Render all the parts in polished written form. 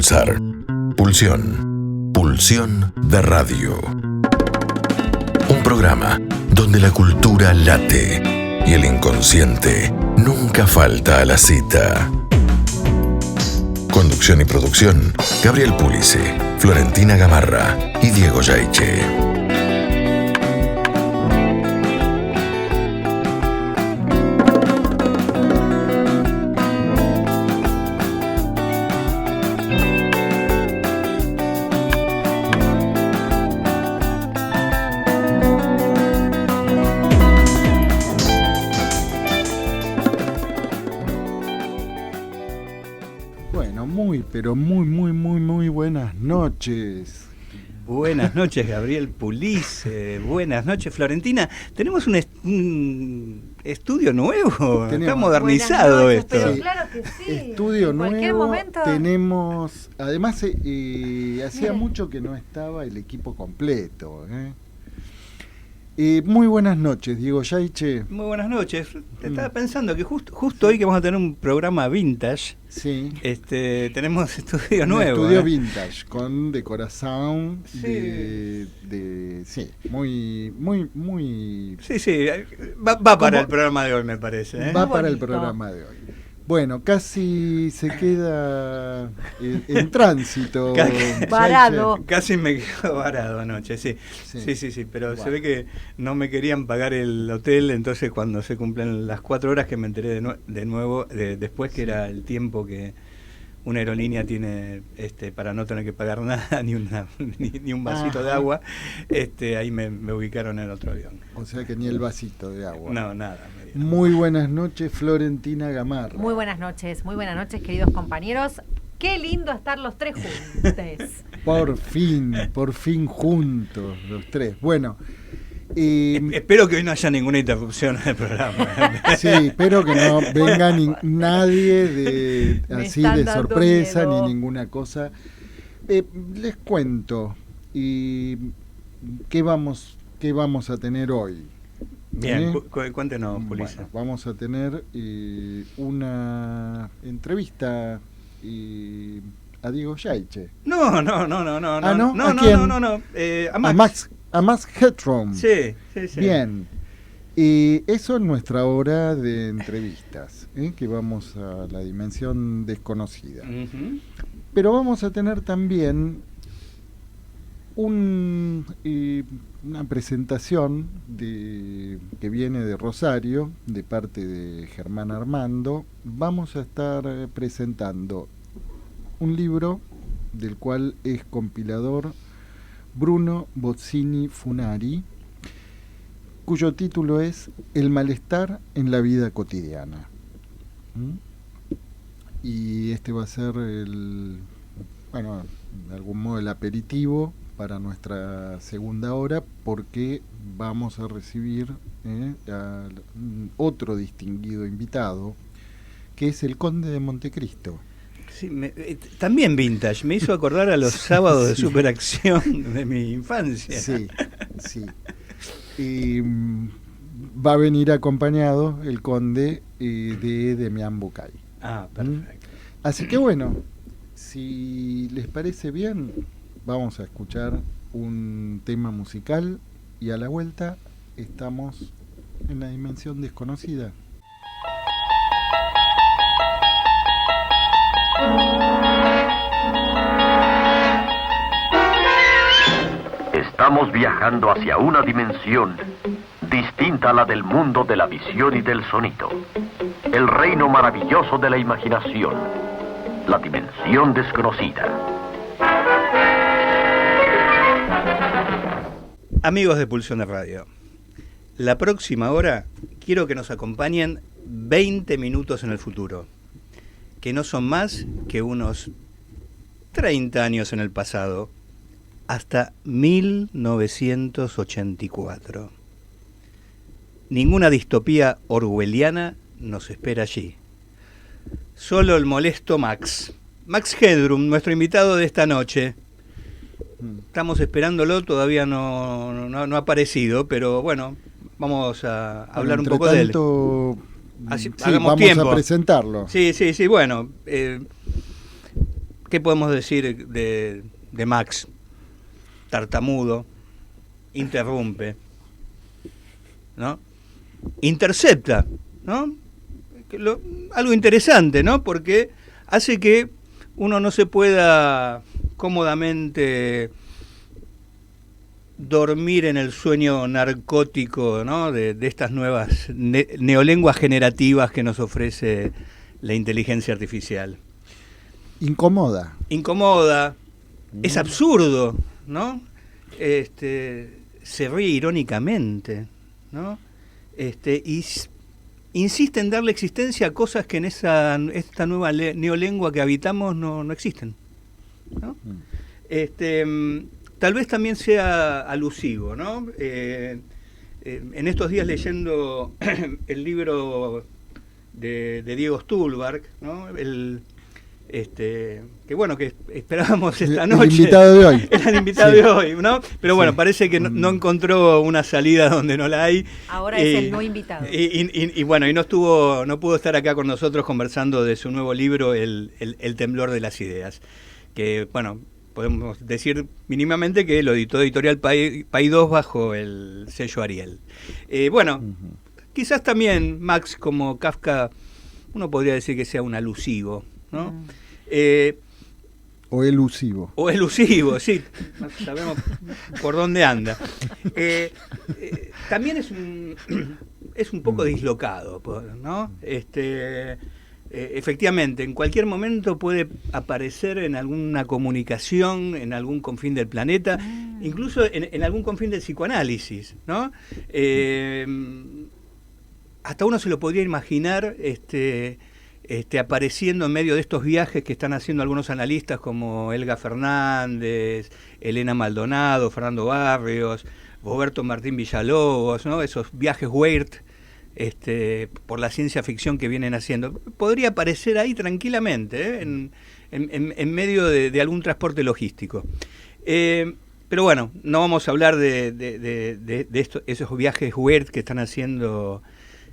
pulsar. Pulsión. Pulsión de radio. Un programa donde la cultura late y el inconsciente nunca falta a la cita. Conducción y producción, Gabriel Pulice, Florentina Gamarra y Diego Yaiche. Pero muy buenas noches. Buenas noches, Gabriel Pulice. Buenas noches, Florentina. Tenemos un estudio nuevo. Está modernizado noches, esto. Pero Sí. claro que sí. Estudio En cualquier nuevo. momento. Tenemos, además, hacía Miren. mucho que no estaba el equipo completo. Muy buenas noches, Diego Yaiche. Muy buenas noches. Estaba pensando que justo hoy que vamos a tener un programa vintage, Sí. tenemos estudio Un nuevo. estudio vintage con decoración Sí. sí, muy Sí, va para ¿Cómo? el programa de hoy, me parece. va Muy para el bonito. programa de hoy. Bueno, casi se queda en tránsito. Varado. Casi me quedo varado anoche, sí. Sí, pero Bueno. se ve que no me querían pagar el hotel, entonces cuando se cumplen las 4 horas que me enteré de nuevo, después que era el tiempo que una aerolínea tiene para no tener que pagar nada, ni un vasito de Ajá. agua, ahí me ubicaron en otro avión. O sea que ni el vasito de agua. No, nada. me dieron. Muy buenas noches, Florentina Gamarra. Muy buenas noches, queridos compañeros. Qué lindo estar los tres juntos. Por fin juntos los tres. Bueno, Espero que hoy no haya ninguna interrupción en el programa. sí, espero que no venga nadie Me así están de dando sorpresa miedo. ni ninguna cosa. Les cuento qué vamos a tener hoy. Bien, cuéntenos, Pulice. Bueno, vamos a tener una entrevista a Diego Yaiche. No. ¿Ah, no? ¿A No. quién? A Max. A Max Headroom. Sí. Bien. Y eso es nuestra hora de entrevistas, que vamos a la dimensión desconocida. Ujú. Pero vamos a tener también una presentación que viene de Rosario, de parte de Germán Armando. Vamos a estar presentando un libro del cual es compilador Bruno Bozzini Funari, cuyo título es El malestar en la vida cotidiana. Y este va a ser de algún modo el aperitivo para nuestra segunda hora, porque vamos a recibir a otro distinguido invitado, que es el Conde de Montecristo. Sí, también vintage, me hizo acordar a los sábados de Sí. superacción de mi infancia. Sí. Y va a venir acompañado el Conde de Demián Bucay. Ah, perfecto. Así que bueno, si les parece bien, vamos a escuchar un tema musical y a la vuelta estamos en la dimensión desconocida. Estamos viajando hacia una dimensión distinta a la del mundo de la visión y del sonido. El reino maravilloso de la imaginación. La dimensión desconocida. Amigos de Pulsión de Radio, la próxima hora quiero que nos acompañen 20 minutos en el futuro, que no son más que unos 30 años en el pasado, hasta 1984. Ninguna distopía orwelliana nos espera allí. Solo el molesto Max Headroom, nuestro invitado de esta noche. Estamos esperándolo, todavía no ha aparecido, pero bueno, vamos a hablar un poco de él. Sí, Hagamos vamos tiempo. a presentarlo. Sí, bueno. ¿qué podemos decir de Max? Tartamudo, interrumpe, ¿no? Intercepta, ¿no? Algo interesante, ¿no? Porque hace que uno no se pueda cómodamente dormir en el sueño narcótico, ¿no? de estas nuevas neolenguas generativas que nos ofrece la inteligencia artificial. Incomoda. Es absurdo, ¿no? Se ríe irónicamente, ¿no? Y insiste en darle existencia a cosas que en esta nueva neolengua que habitamos no existen, ¿no? Tal vez también sea alusivo, ¿no? En estos días leyendo el libro de Diego Stulbarg, ¿no? Que bueno, que esperábamos esta noche. El invitado de hoy. Era el invitado de hoy, ¿no? Pero bueno, parece que no encontró una salida donde no la hay. Ahora es el no invitado. Y bueno, y no pudo estar acá con nosotros conversando de su nuevo libro, El temblor de las ideas. Que, bueno, podemos decir mínimamente que lo editó Editorial País 2 bajo el sello Ariel. Quizás también Max, como Kafka, uno podría decir que sea un alusivo, ¿no? O elusivo. O elusivo, sí. No sabemos por dónde anda. También es un poco dislocado, ¿no? Efectivamente, en cualquier momento puede aparecer en alguna comunicación, en algún confín del planeta, incluso en algún confín del psicoanálisis, ¿no? Hasta uno se lo podría imaginar apareciendo en medio de estos viajes que están haciendo algunos analistas como Elga Fernández, Elena Maldonado, Fernando Barrios, Roberto Martín Villalobos, ¿no? Esos viajes Weird por la ciencia ficción que vienen haciendo. Podría aparecer ahí tranquilamente, en medio de algún transporte logístico. Pero bueno, no vamos a hablar de esos viajes Weird que están haciendo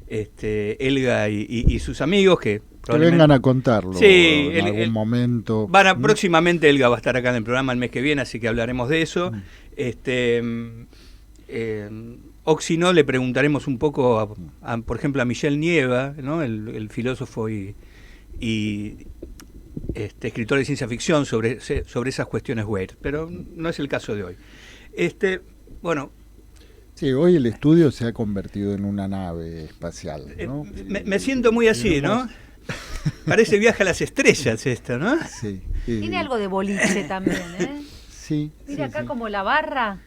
Elga y sus amigos, que vengan a contarlo en algún momento. Próximamente Elga va a estar acá en el programa el mes que viene, así que hablaremos de eso. O si no, le preguntaremos un poco, por ejemplo, a Michel Nieva, ¿no? el filósofo y escritor de ciencia ficción sobre esas cuestiones weird, pero no es el caso de hoy. Sí, hoy el estudio se ha convertido en una nave espacial, ¿no? Me siento muy así, ¿no? Parece Viaje a las Estrellas esto, ¿no? Sí. Tiene algo de boliche también, ¿eh? Sí. Mira acá como la barra,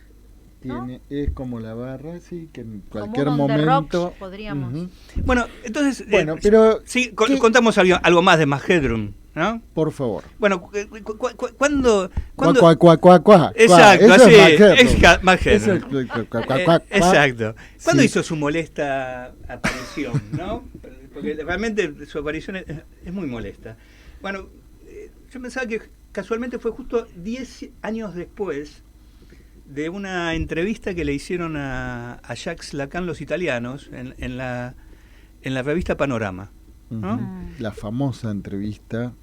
¿no? Es como la barra, sí, que en cualquier como momento... Rock, podríamos. Uh-huh. Bueno, entonces... pero... Sí, contamos algo más de Max Headroom, ¿no? Por favor. Bueno, ¿cuándo? Exacto, así. Es Max Headroom. Exacto. ¿Cuándo Sí. hizo su molesta aparición, no? Porque realmente su aparición es muy molesta. Bueno, yo pensaba que casualmente fue justo 10 años después de una entrevista que le hicieron a Jacques Lacan los italianos en la revista Panorama, ¿no? Uh-huh. La famosa entrevista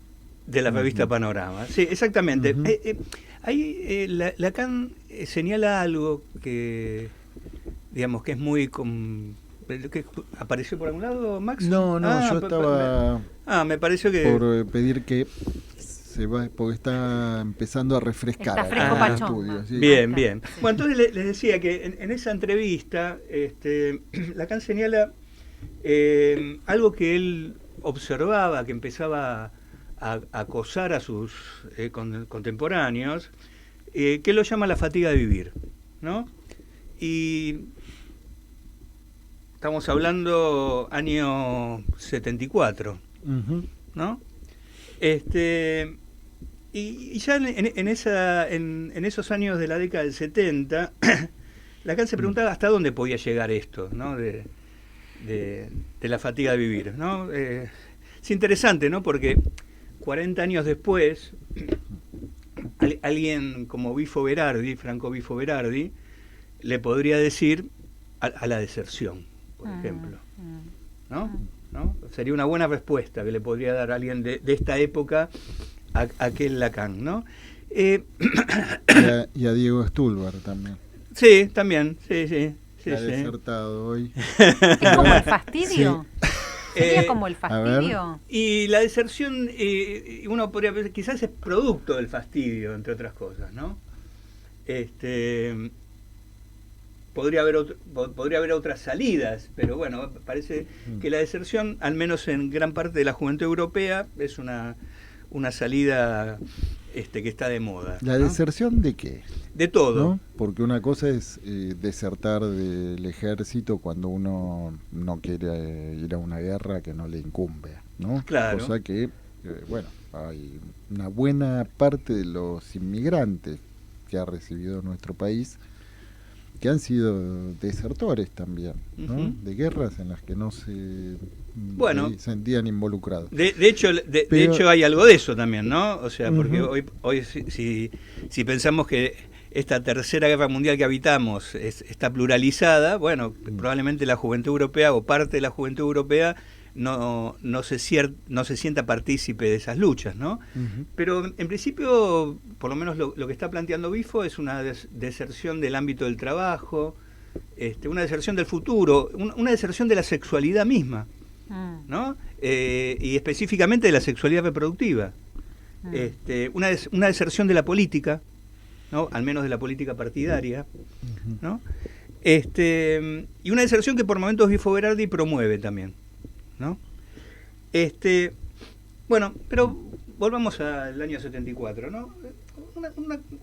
de la revista Panorama. Sí, exactamente. Uh-huh. Ahí Lacan señala algo que, digamos, que es muy... ¿Que apareció por algún lado, Max? No, yo estaba... me pareció que... Por pedir que se va, porque está empezando a refrescar. Está fresco el estudio, sí. Bien. Sí. Bueno, entonces les decía que en esa entrevista Lacan señala algo que él observaba, que empezaba a acosar a sus contemporáneos, que él lo llama la fatiga de vivir, ¿no? Y estamos hablando año 74, uh-huh. ¿no? Y ya en esos años de la década del 70, Lacan se preguntaba hasta dónde podía llegar esto, ¿no? de la fatiga de vivir, ¿no? Es interesante, ¿no? Porque 40 años después, alguien como Franco Bifo Berardi, le podría decir a la deserción, por ejemplo, ¿no? Sería una buena respuesta que le podría dar a alguien de esta época aquel Lacan, ¿no? Y a Diego Stulber también. Sí, también, sí. Ha desertado hoy. ¿Es como el fastidio? Sí. ¿Sería como el fastidio? Y la deserción, uno podría pensar, quizás es producto del fastidio, entre otras cosas, ¿no? Podría haber otras salidas, pero bueno, parece que la deserción, al menos en gran parte de la juventud europea, es una salida que está de moda. ¿La ¿no? deserción de qué? De todo. ¿No? Porque una cosa es desertar del ejército cuando uno no quiere ir a una guerra que no le incumbe, ¿no? Claro. Cosa que, bueno, hay una buena parte de los inmigrantes que ha recibido nuestro país que han sido desertores también, ¿no? Uh-huh. De guerras en las que no se sentían involucrados. De hecho hay algo de eso también, ¿no? O sea, porque hoy si pensamos que esta tercera guerra mundial que habitamos está pluralizada, bueno, probablemente la juventud europea o parte de la juventud europea no se sienta partícipe de esas luchas, ¿no? Uh-huh. Pero en principio, por lo menos lo que está planteando Bifo es una deserción del ámbito del trabajo, una deserción del futuro, una deserción de la sexualidad misma, ¿no? Y específicamente de la sexualidad reproductiva, una deserción de la política, ¿no? Al menos de la política partidaria, ¿no? Y una deserción que por momentos Bifo Berardi promueve también, ¿no? Bueno, pero volvamos al año 74, ¿no?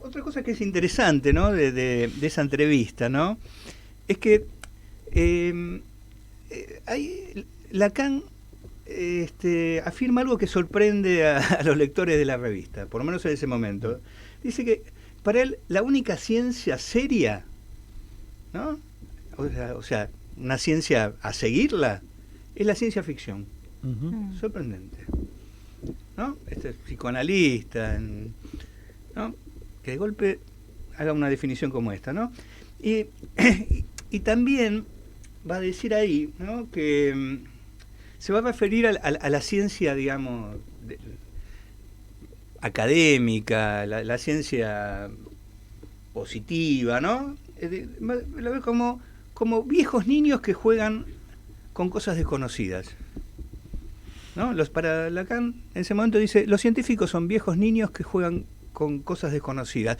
Otra cosa que es interesante, ¿no? de esa entrevista, ¿no? Es que Lacan afirma algo que sorprende a los lectores de la revista, por lo menos en ese momento. Dice que para él la única ciencia seria, ¿no? O sea, una ciencia a seguirla es la ciencia ficción. Uh-huh. Sorprendente, ¿no? Psicoanalista, ¿no? Que de golpe haga una definición como esta, ¿no? Y también va a decir ahí, ¿no? Que se va a referir a la ciencia, digamos, académica, la ciencia positiva, ¿no? Lo ve como viejos niños que juegan con cosas desconocidas, ¿no? Para Lacan, en ese momento dice, los científicos son viejos niños que juegan con cosas desconocidas.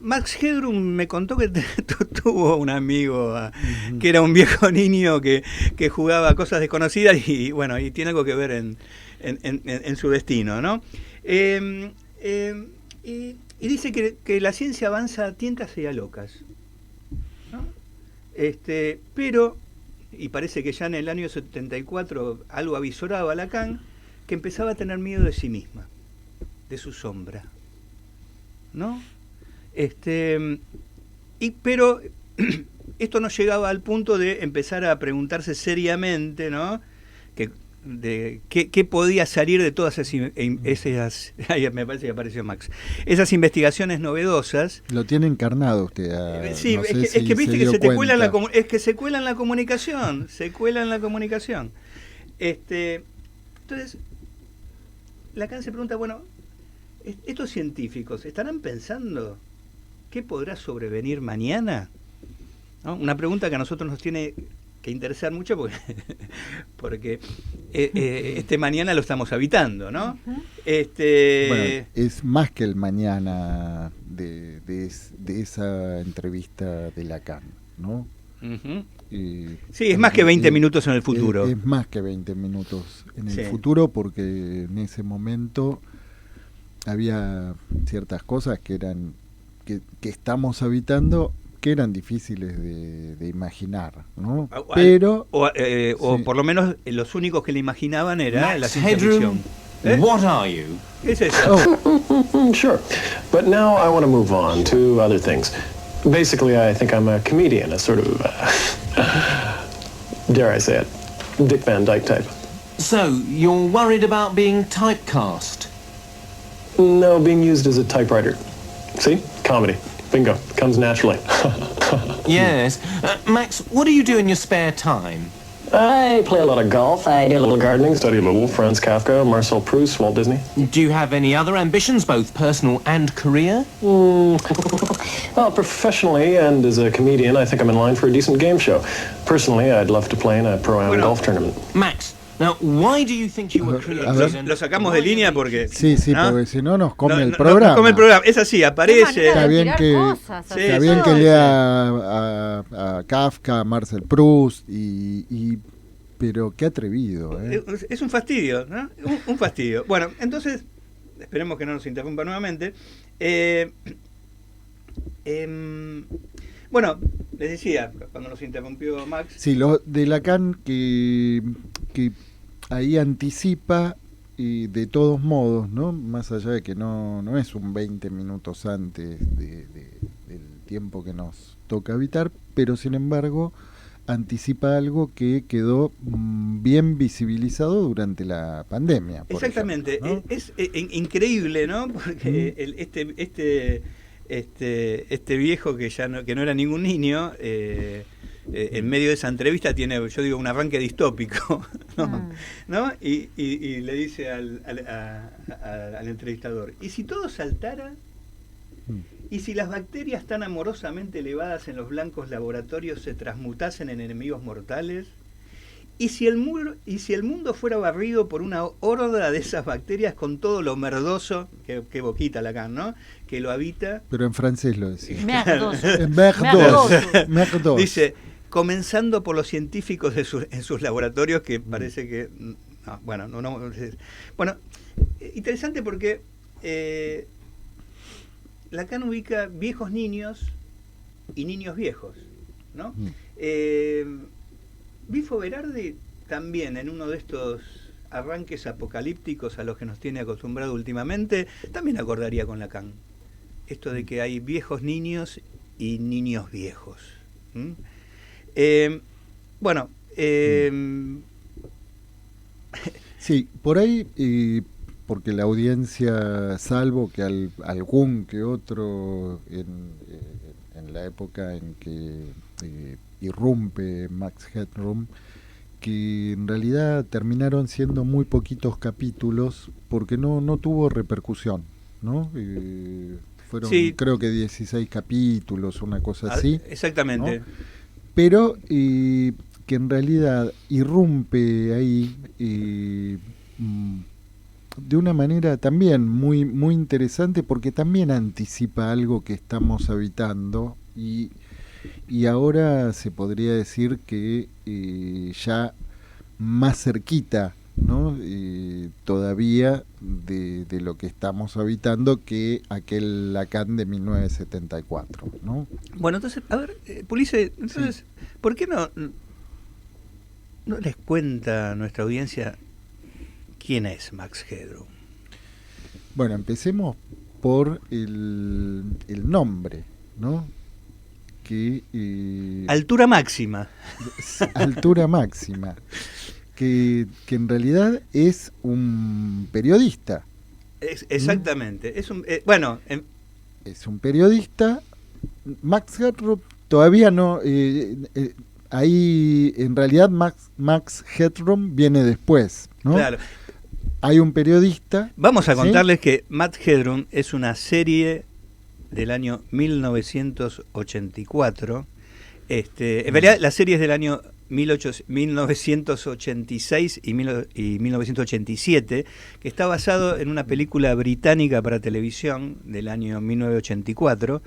Max Headroom me contó que tuvo un amigo que era un viejo niño que jugaba a cosas desconocidas y bueno, y tiene algo que ver en su destino, ¿no? Y dice que la ciencia avanza a tientas y a locas, ¿no? Pero, y parece que ya en el año 74 algo avisoraba a Lacan, que empezaba a tener miedo de sí misma, de su sombra, ¿no? Pero esto no llegaba al punto de empezar a preguntarse seriamente, ¿no? ¿Qué podía salir de todas esas me parece que apareció Max, esas investigaciones novedosas? Lo tiene encarnado usted. Sí, no es que viste que se cuela en la comunicación, entonces Lacan se pregunta, bueno, estos científicos estarán pensando qué podrá sobrevenir mañana, ¿no? Una pregunta que a nosotros nos tiene que interesar mucho porque mañana lo estamos habitando, ¿no? Bueno, es más que el mañana de esa entrevista de Lacan, ¿no? Uh-huh. Sí, es más que 20 minutos en el futuro. Es más que 20 minutos en el futuro, porque en ese momento había ciertas cosas que estamos habitando que eran difíciles de imaginar, ¿no? Pero o por lo menos los únicos que le imaginaban era la ciencia ficción. What are you? ¿Qué es eso? Sure, but now I want to move on to other things. Basically, I think I'm a comedian, a sort of, dare I say it, Dick Van Dyke type. So, you're worried about being typecast? No, being used as a typewriter. See? Comedy. Bingo. Comes naturally. Yes. Max, what do you do in your spare time? I play a lot of golf. I do a little gardening, study a little. Franz Kafka, Marcel Proust, Walt Disney. Do you have any other ambitions, both personal and career? Well, professionally and as a comedian, I think I'm in line for a decent game show. Personally, I'd love to play in a pro-am golf tournament. Max, now, why do you think you were created? Lo sacamos de línea porque... Sí, ¿no? porque si no nos come el programa. Nos come el programa. Es así, aparece... Está bien que, cosas, está bien que lea a Kafka, a Marcel Proust, pero qué atrevido. Es un fastidio, ¿no? Un fastidio. Bueno, entonces, esperemos que no nos interrumpa nuevamente. Bueno, les decía, cuando nos interrumpió Max... Sí, lo de Lacan que ahí anticipa, y de todos modos, ¿no? Más allá de que no es un 20 minutos antes del tiempo que nos toca habitar, pero sin embargo anticipa algo que quedó bien visibilizado durante la pandemia. Exactamente, ejemplo, ¿no? Es increíble, ¿no? Porque este viejo que no era ningún niño, en medio de esa entrevista tiene, yo digo, un arranque distópico, ¿no? Y le dice al entrevistador, ¿y si todo saltara? ¿Y si las bacterias tan amorosamente elevadas en los blancos laboratorios se transmutasen en enemigos mortales? ¿Y si el mundo fuera barrido por una horda de esas bacterias con todo lo merdoso, que boquita Lacan, ¿no?, que lo habita? Pero en francés lo decía. Merdoso. Dice, comenzando por los científicos en sus laboratorios, que parece que... Bueno, interesante porque Lacan ubica viejos niños y niños viejos, ¿no? Bifo Berardi también, en uno de estos arranques apocalípticos a los que nos tiene acostumbrado últimamente, también acordaría con Lacan esto de que hay viejos niños y niños viejos. Sí, por ahí, porque la audiencia, salvo que algún que otro en la época en que irrumpe Max Headroom, que en realidad terminaron siendo muy poquitos capítulos porque no tuvo repercusión, ¿no? Fueron, creo que 16 capítulos, una cosa así. Exactamente. ¿no? Pero que en realidad irrumpe ahí de una manera también muy, muy interesante, porque también anticipa algo que estamos habitando y ahora se podría decir que ya más cerquita, ¿no? Todavía de lo que estamos habitando que aquel Lacan de 1974, ¿no? Bueno, entonces, a ver, Pulice, entonces, ¿por qué no les cuenta a nuestra audiencia quién es Max Headroom? Bueno, empecemos por el nombre, ¿no? Altura máxima. Altura máxima. Que en realidad es un periodista. Exactamente. Es un es un periodista. Max Headroom todavía no. Ahí en realidad Max Headroom viene después, ¿no? Claro. Hay un periodista. Vamos a contarles que Max Headroom es una serie del año 1984. En realidad la serie es del año 1986 y 1987, que está basado en una película británica para televisión del año 1984,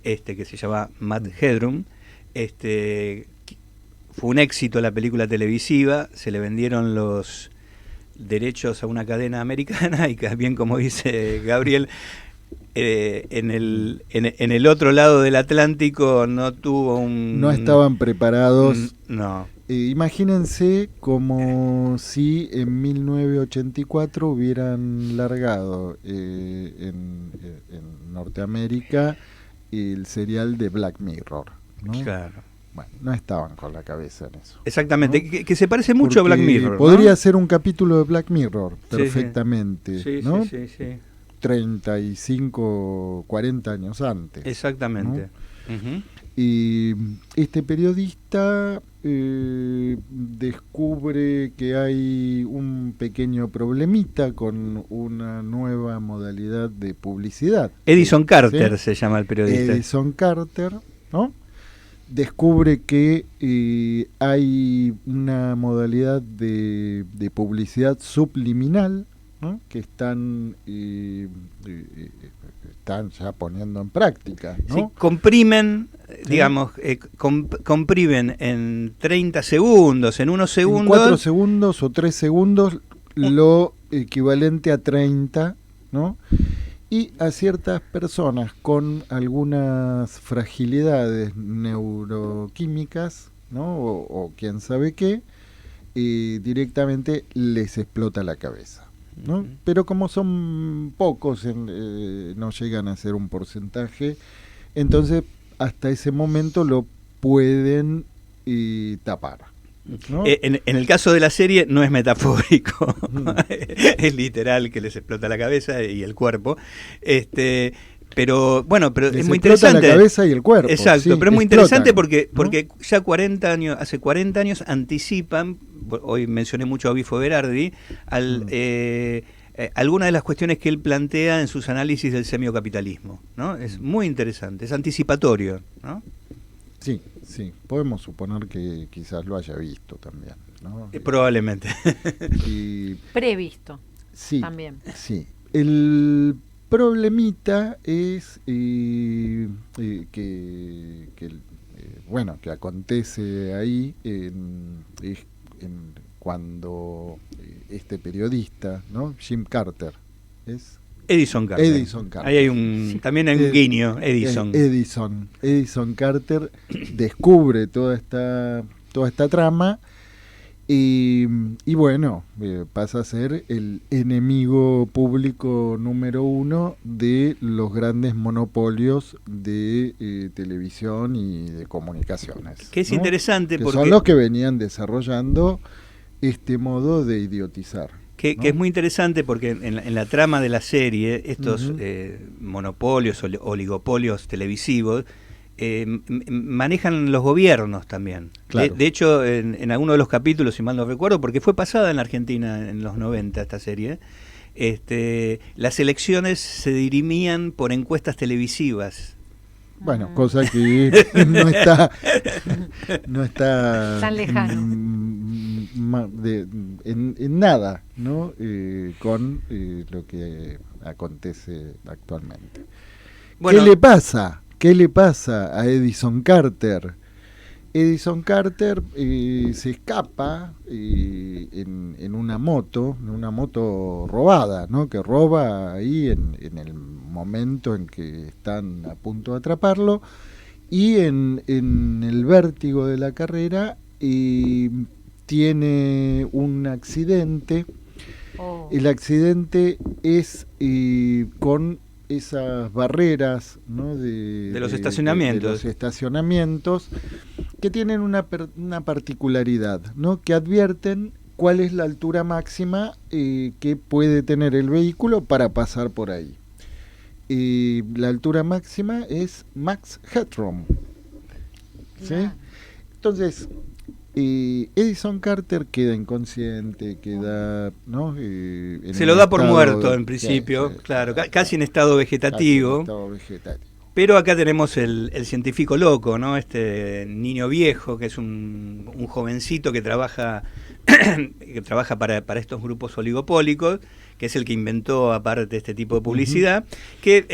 que se llama Max Headroom. Fue un éxito la película televisiva, se le vendieron los derechos a una cadena americana y, bien como dice Gabriel, en el otro lado del Atlántico no estaban preparados. No. Imagínense como si en 1984 hubieran largado en Norteamérica el serial de Black Mirror, ¿no? Claro. Bueno, no estaban con la cabeza en eso. Exactamente, ¿no? que se parece mucho porque a Black Mirror, ¿no? Podría ser un capítulo de Black Mirror perfectamente, sí, ¿no? Sí. 35, 40 años antes. Exactamente. ¿no? este periodista descubre que hay un pequeño problemita con una nueva modalidad de publicidad. Edison Carter, ¿sí? Se llama el periodista. Edison Carter, ¿no? Descubre que hay una modalidad de publicidad subliminal, ¿no? Que están ya poniendo en práctica, ¿no? Sí, comprimen, digamos, comprimen en 30 segundos, en unos segundos. En 4 segundos o 3 segundos, lo equivalente a 30, ¿no? Y a ciertas personas con algunas fragilidades neuroquímicas, ¿no? O quién sabe qué, directamente les explota la cabeza, ¿no? Pero como son pocos, no llegan a ser un porcentaje, entonces hasta ese momento lo pueden tapar, ¿no? En el caso de la serie no es metafórico, es literal que les explota la cabeza y el cuerpo. Pero bueno, pero les es muy explota interesante. La cabeza y el cuerpo. Exacto, sí, pero es muy explotan, interesante porque ¿no? ya hace 40 años anticipan, hoy mencioné mucho a Bifo Berardi, algunas de las cuestiones que él plantea en sus análisis del semiocapitalismo, ¿no? Es muy interesante, es anticipatorio, ¿no? Sí, sí, podemos suponer que quizás lo haya visto también, ¿no? Probablemente. Previsto. Sí, también. Sí. El problemita es que acontece ahí cuando este periodista, ¿no? Jim Carter, ¿es? Edison Carter. Edison Carter. Ahí hay también hay un guiño, Edison. Edison Carter descubre toda esta trama y bueno, pasa a ser el enemigo público número 1 de los grandes monopolios de televisión y de comunicaciones. Que es, ¿no? Interesante porque son los que venían desarrollando este modo de idiotizar. Que es muy interesante porque en la trama de la serie, estos monopolios, oligopolios televisivos, manejan los gobiernos también. Claro. De hecho, en alguno de los capítulos, si mal no recuerdo, porque fue pasada en la Argentina en los 90 esta serie, las elecciones se dirimían por encuestas televisivas. Bueno, cosa que no está tan lejano en nada, ¿no? Con lo que acontece actualmente. Bueno, ¿Qué le pasa a Edison Carter? Edison Carter se escapa en una moto robada, ¿no? Que roba ahí en el momento en que están a punto de atraparlo, y en el vértigo de la carrera tiene un accidente. El accidente es con esas barreras, ¿no? de los estacionamientos. De los estacionamientos, que tienen una particularidad, ¿no? Que advierten cuál es la altura máxima que puede tener el vehículo para pasar por ahí. La altura máxima es Max Headroom, ¿sí? Entonces, Edison Carter queda inconsciente, ¿no? Se lo da por muerto en principio, claro, casi en estado vegetativo. Pero acá tenemos el científico loco, ¿no? Este niño viejo, que es un jovencito que trabaja para estos grupos oligopólicos, que es el que inventó aparte este tipo de publicidad, que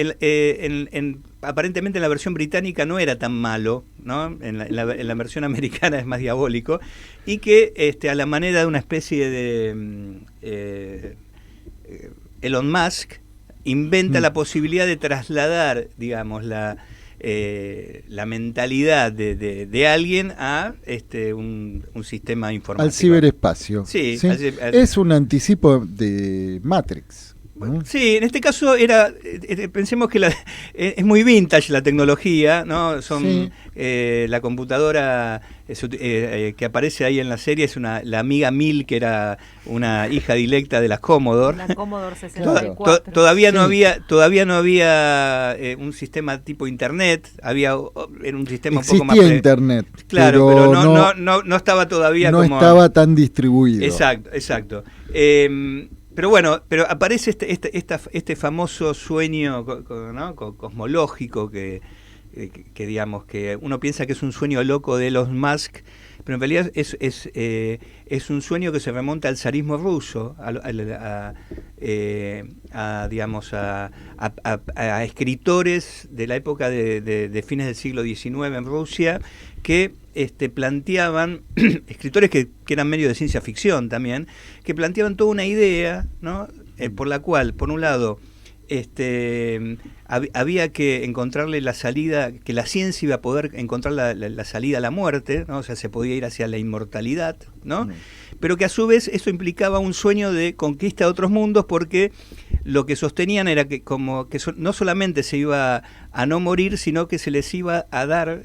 aparentemente en la versión británica no era tan malo, ¿no? En la versión americana es más diabólico, y que a la manera de una especie de Elon Musk inventa la posibilidad de trasladar, digamos, la mentalidad de alguien a un sistema informático. Al ciberespacio. Sí. ¿Sí? Es un anticipo de Matrix. Sí, en este caso pensemos que es muy vintage la tecnología, ¿no? Sí. La computadora que aparece ahí en la serie es la Amiga 1000, que era una hija directa de las Commodore. La Commodore 64. Todavía no había un sistema tipo internet, era un sistema un poco más internet. Claro, pero no estaba todavía estaba tan distribuido. Exacto. Pero bueno, aparece este famoso sueño cosmológico que digamos que uno piensa que es un sueño loco de Elon Musk, pero en realidad es un sueño que se remonta al zarismo ruso, a escritores de la época de fines del siglo XIX en Rusia que planteaban, escritores que eran medio de ciencia ficción también, que planteaban toda una idea, ¿no? Por la cual, por un lado, había que encontrarle la salida, que la ciencia iba a poder encontrar la salida a la muerte, ¿no? O sea, se podía ir hacia la inmortalidad, ¿no? Pero que a su vez eso implicaba un sueño de conquista de otros mundos, porque lo que sostenían era que no solamente se iba a no morir, sino que se les iba a dar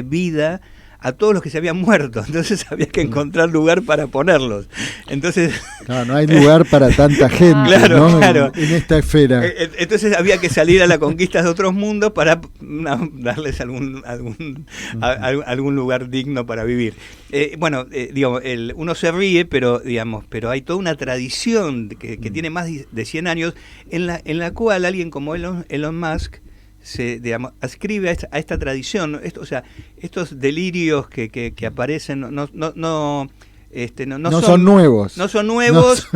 vida a todos los que se habían muerto, entonces había que encontrar lugar para ponerlos. Entonces no hay lugar para tanta gente, claro. En esta esfera. Entonces había que salir a la conquista de otros mundos para darles algún lugar digno para vivir. Uno se ríe, pero hay toda una tradición que tiene más de 100 años en la cual alguien como Elon Musk ascribe a esta tradición, estos delirios que aparecen no son nuevos. No son nuevos,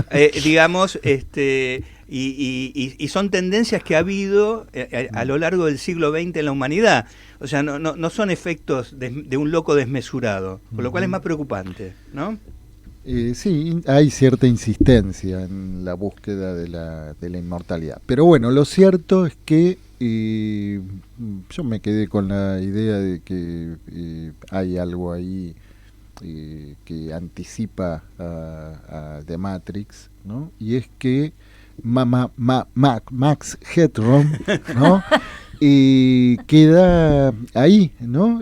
y son tendencias que ha habido a lo largo del siglo XX en la humanidad. O sea, no son efectos de un loco desmesurado, con lo cual es más preocupante, ¿no? Sí, hay cierta insistencia en la búsqueda de la inmortalidad. Pero bueno, lo cierto es que yo me quedé con la idea de que hay algo ahí que anticipa a The Matrix, ¿no? Y es que Max Headroom, ¿no? Queda ahí, ¿no?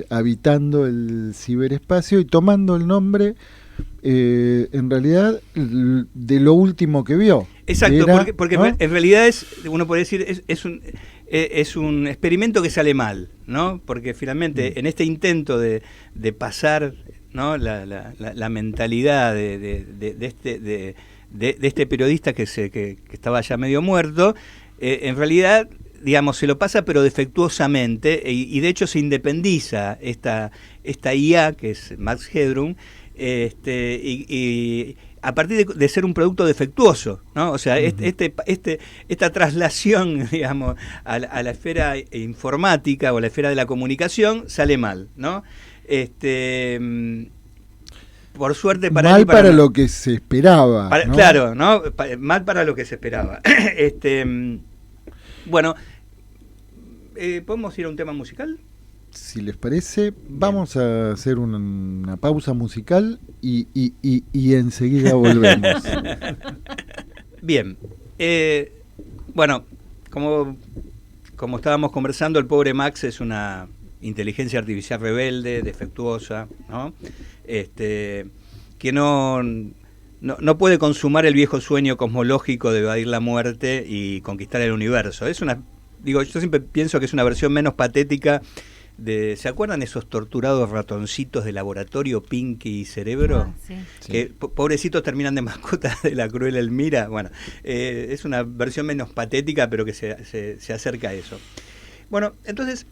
Habitando el ciberespacio y tomando el nombre, en realidad, de lo último que vio. Exacto, porque ¿no? En realidad uno puede decir, es un experimento que sale mal, ¿no? Porque finalmente en este intento de pasar, ¿no? la mentalidad de este periodista que estaba ya medio muerto, en realidad, se lo pasa pero defectuosamente, y de hecho se independiza esta IA que es Max Headroom, y a partir de ser un producto defectuoso, ¿no? O sea, esta traslación, a la esfera informática o a la esfera de la comunicación sale mal, ¿no? Por suerte para mal para lo que se esperaba, ¿no? Claro, ¿no? Mal para lo que se esperaba. Bueno, ¿podemos ir a un tema musical? Si les parece, vamos a hacer una pausa musical y enseguida volvemos. Bien. Bueno, como estábamos conversando, el pobre Max es una inteligencia artificial rebelde, defectuosa, ¿no? Que no puede consumar el viejo sueño cosmológico de evadir la muerte y conquistar el universo. Yo siempre pienso que es una versión menos patética ¿se acuerdan esos torturados ratoncitos de laboratorio, Pinky y Cerebro? Sí. Que pobrecitos terminan de mascotas de la cruel Elmira. Bueno, es una versión menos patética, pero que se acerca a eso. Bueno, entonces,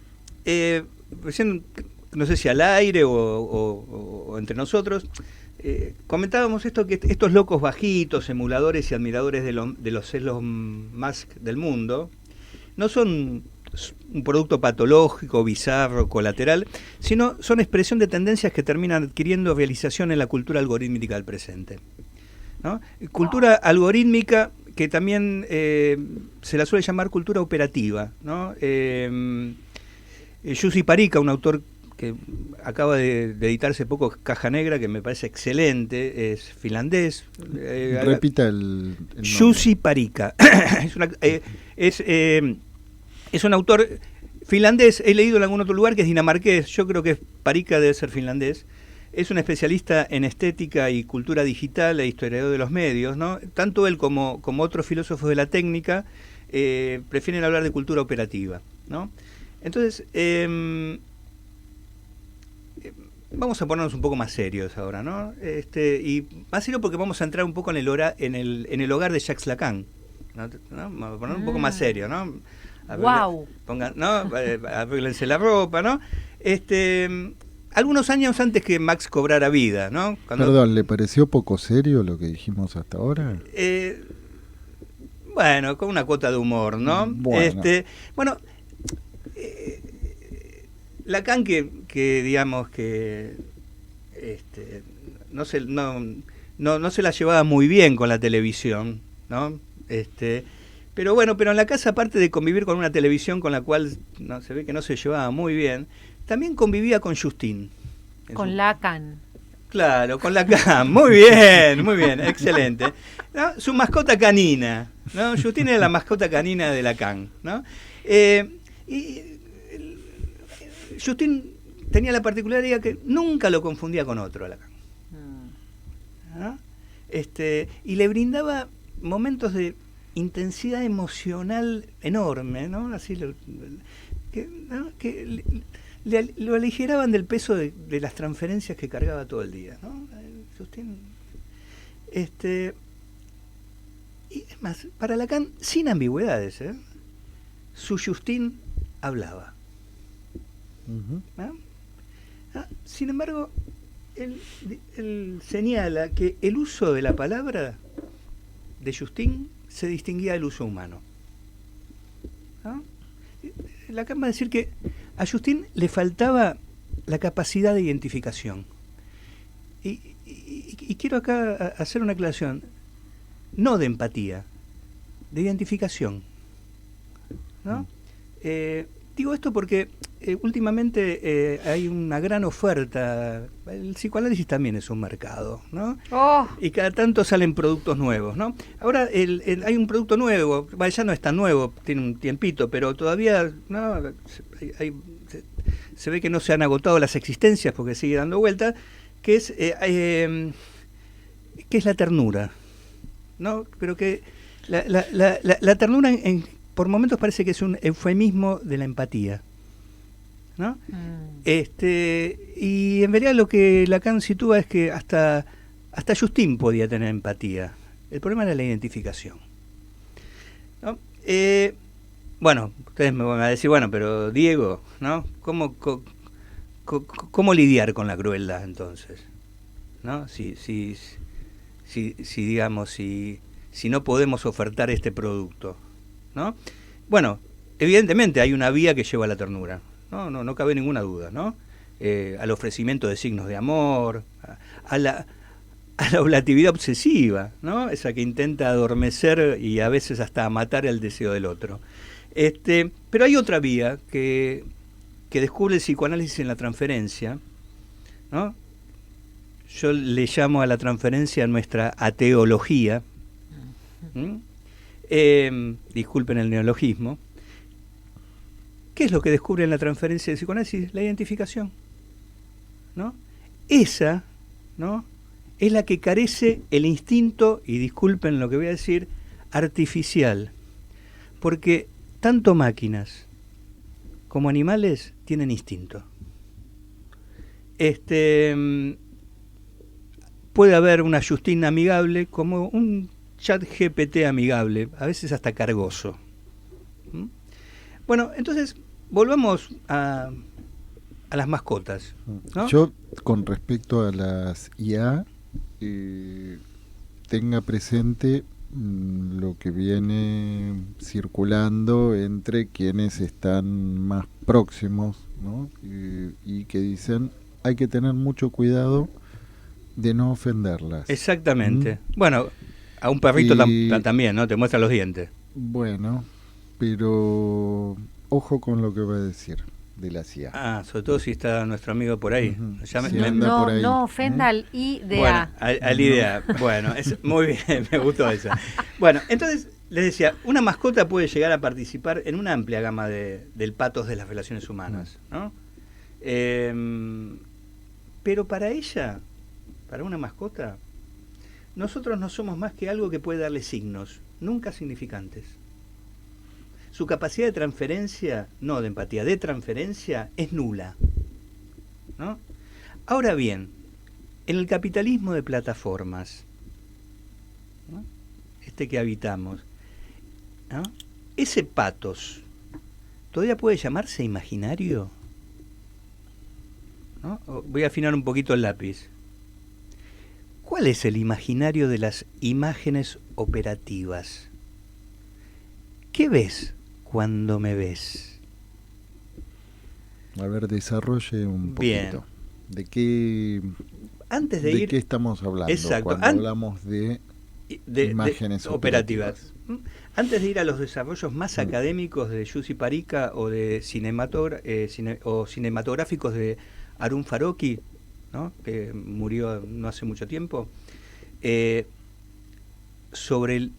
recién, no sé si al aire o entre nosotros, comentábamos que estos locos bajitos, emuladores y admiradores de los Elon Musk del mundo, no son un producto patológico, bizarro, colateral, sino son expresión de tendencias que terminan adquiriendo realización en la cultura algorítmica del presente, ¿no? Cultura algorítmica que también se la suele llamar cultura operativa, ¿no? Jussi Parika, un autor que acaba de editarse poco, Caja Negra, que me parece excelente, es finlandés. Repita el nombre. Jussi Parikka. Es un autor finlandés, he leído en algún otro lugar que es dinamarqués, yo creo que Parikka debe ser finlandés. Es un especialista en estética y cultura digital e historiador de los medios, ¿no? Tanto él como otros filósofos de la técnica prefieren hablar de cultura operativa, ¿no? Entonces, vamos a ponernos un poco más serios ahora, ¿no? Y más serio porque vamos a entrar un poco en el hogar de Jacques Lacan, ¿no? Vamos a poner un poco más serio, ¿no? Wow. Arréglense la ropa, ¿no? Algunos años antes que Max cobrara vida, ¿no? Perdón, ¿le pareció poco serio lo que dijimos hasta ahora? Bueno, con una cuota de humor, ¿no? Bueno. Lacan que digamos que no se la llevaba muy bien con la televisión, ¿no? Pero en la casa, aparte de convivir con una televisión con la cual no se ve que no se llevaba muy bien, también convivía con Justin. Con Lacan. Claro, con Lacan. Muy bien, excelente. ¿No? Su mascota canina, ¿no? Justin era la mascota canina de Lacan, ¿no? Y Justin tenía la particularidad que nunca lo confundía con otro a Lacan, ¿no? Y le brindaba momentos de intensidad emocional enorme, ¿no? Así que lo aligeraban del peso de las transferencias que cargaba todo el día, ¿no? Justin, y es más, para Lacan, sin ambigüedades, su Justin hablaba. Sin embargo, él señala que el uso de la palabra de Justin se distinguía del uso humano, ¿no? Lacan va a decir que a Justin le faltaba la capacidad de identificación. Y quiero acá hacer una aclaración, no de empatía, de identificación, ¿no? Digo esto porque últimamente hay una gran oferta. El psicoanálisis también es un mercado, ¿no? Y cada tanto salen productos nuevos, ¿no? Ahora hay un producto nuevo, ya no es tan nuevo, tiene un tiempito, pero todavía no se ve que no se han agotado las existencias porque sigue dando vuelta, que es la ternura, ¿no? Pero que la ternura por momentos parece que es un eufemismo de la empatía, ¿no? Y en realidad lo que Lacan sitúa es que hasta Justin podía tener empatía. El problema era la identificación, ¿no? Bueno, ustedes me van a decir, bueno, pero Diego, ¿no? ¿Cómo lidiar con la crueldad entonces? ¿No? Si digamos, si no podemos ofertar este producto, ¿no? Bueno, evidentemente hay una vía que lleva a la ternura, no cabe ninguna duda, ¿no? Al ofrecimiento de signos de amor, a la oblatividad obsesiva, ¿no? Esa que intenta adormecer y a veces hasta matar el deseo del otro. Pero hay otra vía que descubre el psicoanálisis en la transferencia, ¿no? Yo le llamo a la transferencia nuestra ateología. Disculpen el neologismo. ¿Qué es lo que descubre en la transferencia del psicoanálisis? La identificación, ¿no? Esa, ¿no?, es la que carece el instinto, y disculpen lo que voy a decir, artificial, porque tanto máquinas como animales tienen instinto. Puede haber una Justin amigable como un chat GPT amigable, a veces hasta cargoso. Bueno, entonces volvamos a las mascotas, ¿no? Yo, con respecto a las IA, tenga presente lo que viene circulando entre quienes están más próximos, ¿no? Y que dicen hay que tener mucho cuidado de no ofenderlas. Exactamente. Bueno, a un perrito también, ¿no? Te muestra los dientes. Bueno, pero ojo con lo que va a decir. de la CIA. Ah, sobre todo si está nuestro amigo por ahí. Ujú. Ya Sí, anda No, por ahí, no ofenda al IDA. Bueno, al IDEA. Bueno, muy bien, me gustó eso. Bueno, entonces les decía, una mascota puede llegar a participar en una amplia gama del patos de las relaciones humanas, ¿no? Pero para ella, para una mascota, nosotros no somos más que algo que puede darle signos, nunca significantes. Su capacidad de transferencia, no de empatía, de transferencia es nula, ¿no? Ahora bien, en el capitalismo de plataformas, ¿no? Este que habitamos, ¿no? Ese patos, ¿todavía puede llamarse imaginario? ¿No? Voy a afinar un poquito el lápiz. ¿Cuál es el imaginario de las imágenes operativas? ¿Qué ves cuando me ves? A ver, desarrolle un poquito. Bien. ¿De qué, Antes de ir, qué estamos hablando Exacto. cuando hablamos de imágenes operativas? Antes de ir a los desarrollos más académicos de Jussi Parika o de cinematográficos de Harun Farocki, ¿no? Que murió no hace mucho tiempo, sobre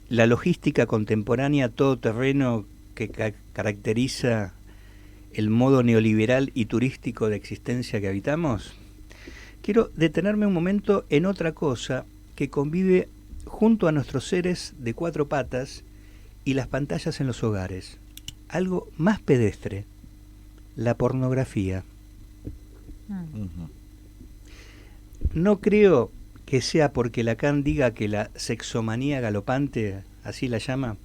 la logística contemporánea todoterreno que caracteriza el modo neoliberal y turístico de existencia que habitamos, quiero detenerme un momento en otra cosa que convive junto a nuestros seres de cuatro patas y las pantallas en los hogares. Algo más pedestre, la pornografía. Ujú. No creo que sea porque Lacan diga que la sexomanía galopante, así la llama,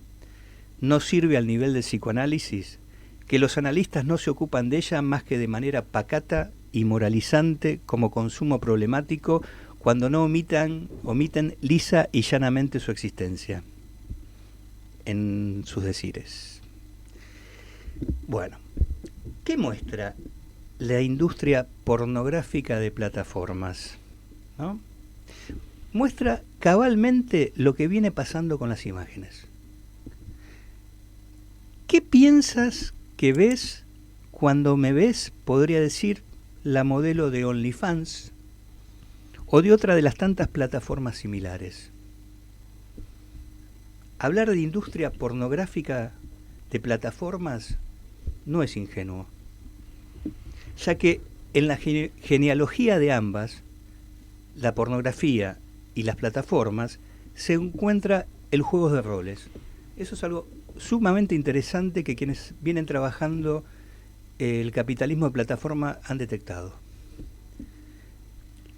no sirve al nivel del psicoanálisis, que los analistas no se ocupan de ella más que de manera pacata y moralizante como consumo problemático cuando no omiten lisa y llanamente su existencia en sus decires. Bueno, ¿qué muestra la industria pornográfica de plataformas? ¿No? Muestra cabalmente lo que viene pasando con las imágenes. ¿Qué piensas que ves cuando me ves? Podría decir la modelo de OnlyFans o de otra de las tantas plataformas similares. Hablar de industria pornográfica de plataformas no es ingenuo, ya que en la genealogía de ambas, la pornografía y las plataformas, se encuentra el juego de roles. Eso es algo sumamente interesante que quienes vienen trabajando el capitalismo de plataforma han detectado.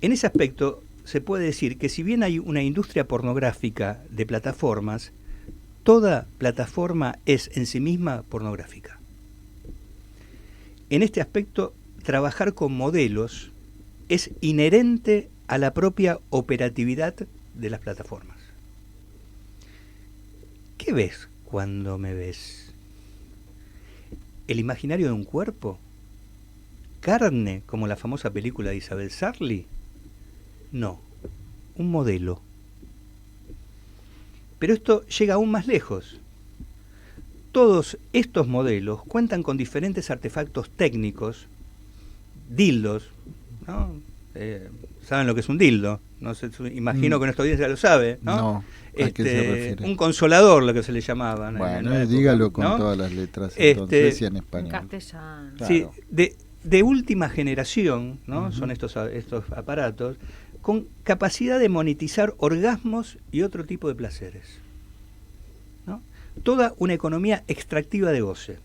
En ese aspecto se puede decir que si bien hay una industria pornográfica de plataformas, toda plataforma es en sí misma pornográfica. En este aspecto, trabajar con modelos es inherente a la propia operatividad de las plataformas. ¿Qué ves cuando me ves? ¿El imaginario de un cuerpo? ¿Carne, como la famosa película de Isabel Sarli? No, un modelo. Pero esto llega aún más lejos. Todos estos modelos cuentan con diferentes artefactos técnicos, dildos, ¿no? ¿Saben lo que es un dildo? No sé, imagino que nuestra audiencia lo sabe, ¿no? No, ¿a qué se refiere? Un consolador, lo que se le llamaba. Bueno, en la época, dígalo con ¿no? todas las letras, entonces, y en español. En castellano. Claro. Sí, de última generación, ¿no? Uh-huh. Son estos aparatos con capacidad de monetizar orgasmos y otro tipo de placeres, ¿no? Toda una economía extractiva de goce.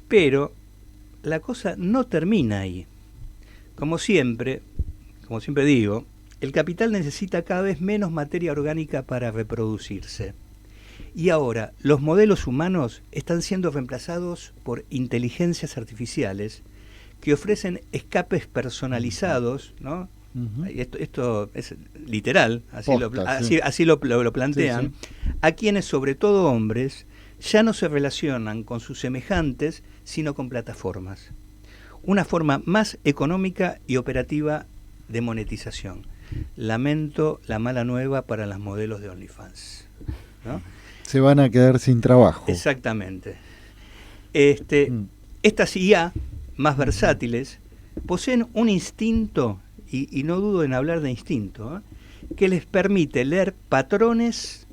Pero la cosa no termina ahí. Como siempre digo, el capital necesita cada vez menos materia orgánica para reproducirse. Y ahora los modelos humanos están siendo reemplazados por inteligencias artificiales que ofrecen escapes personalizados, ¿no? Uh-huh. Esto es literal, Posta, así lo plantean, Sí. a quienes, sobre todo hombres, ya no se relacionan con sus semejantes, sino con plataformas. Una forma más económica y operativa de monetización. Lamento la mala nueva para las modelos de OnlyFans, ¿no? Se van a quedar sin trabajo. Exactamente. Estas IA más versátiles poseen un instinto, y no dudo en hablar de instinto, que les permite leer patrones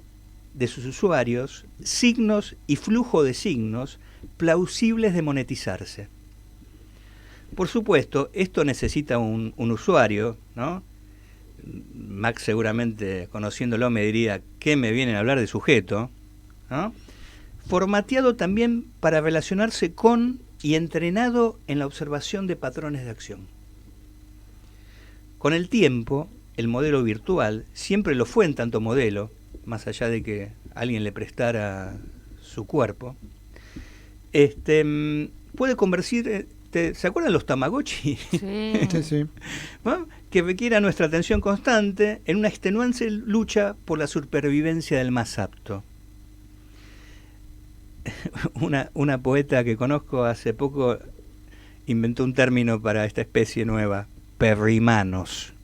de sus usuarios, signos y flujo de signos plausibles de monetizarse. Por supuesto, esto necesita un usuario, ¿no? Max seguramente, conociéndolo, me diría, ¿qué me vienen a hablar de sujeto? ¿No? Formateado también para relacionarse con y entrenado en la observación de patrones de acción. Con el tiempo, el modelo virtual, siempre lo fue en tanto modelo, más allá de que alguien le prestara su cuerpo, puede convertir... ¿Se acuerdan los Tamagotchi? Sí. ¿No? Que requiera nuestra atención constante en una extenuante lucha por la supervivencia del más apto. Una poeta que conozco hace poco inventó un término para esta especie nueva, perrimanos,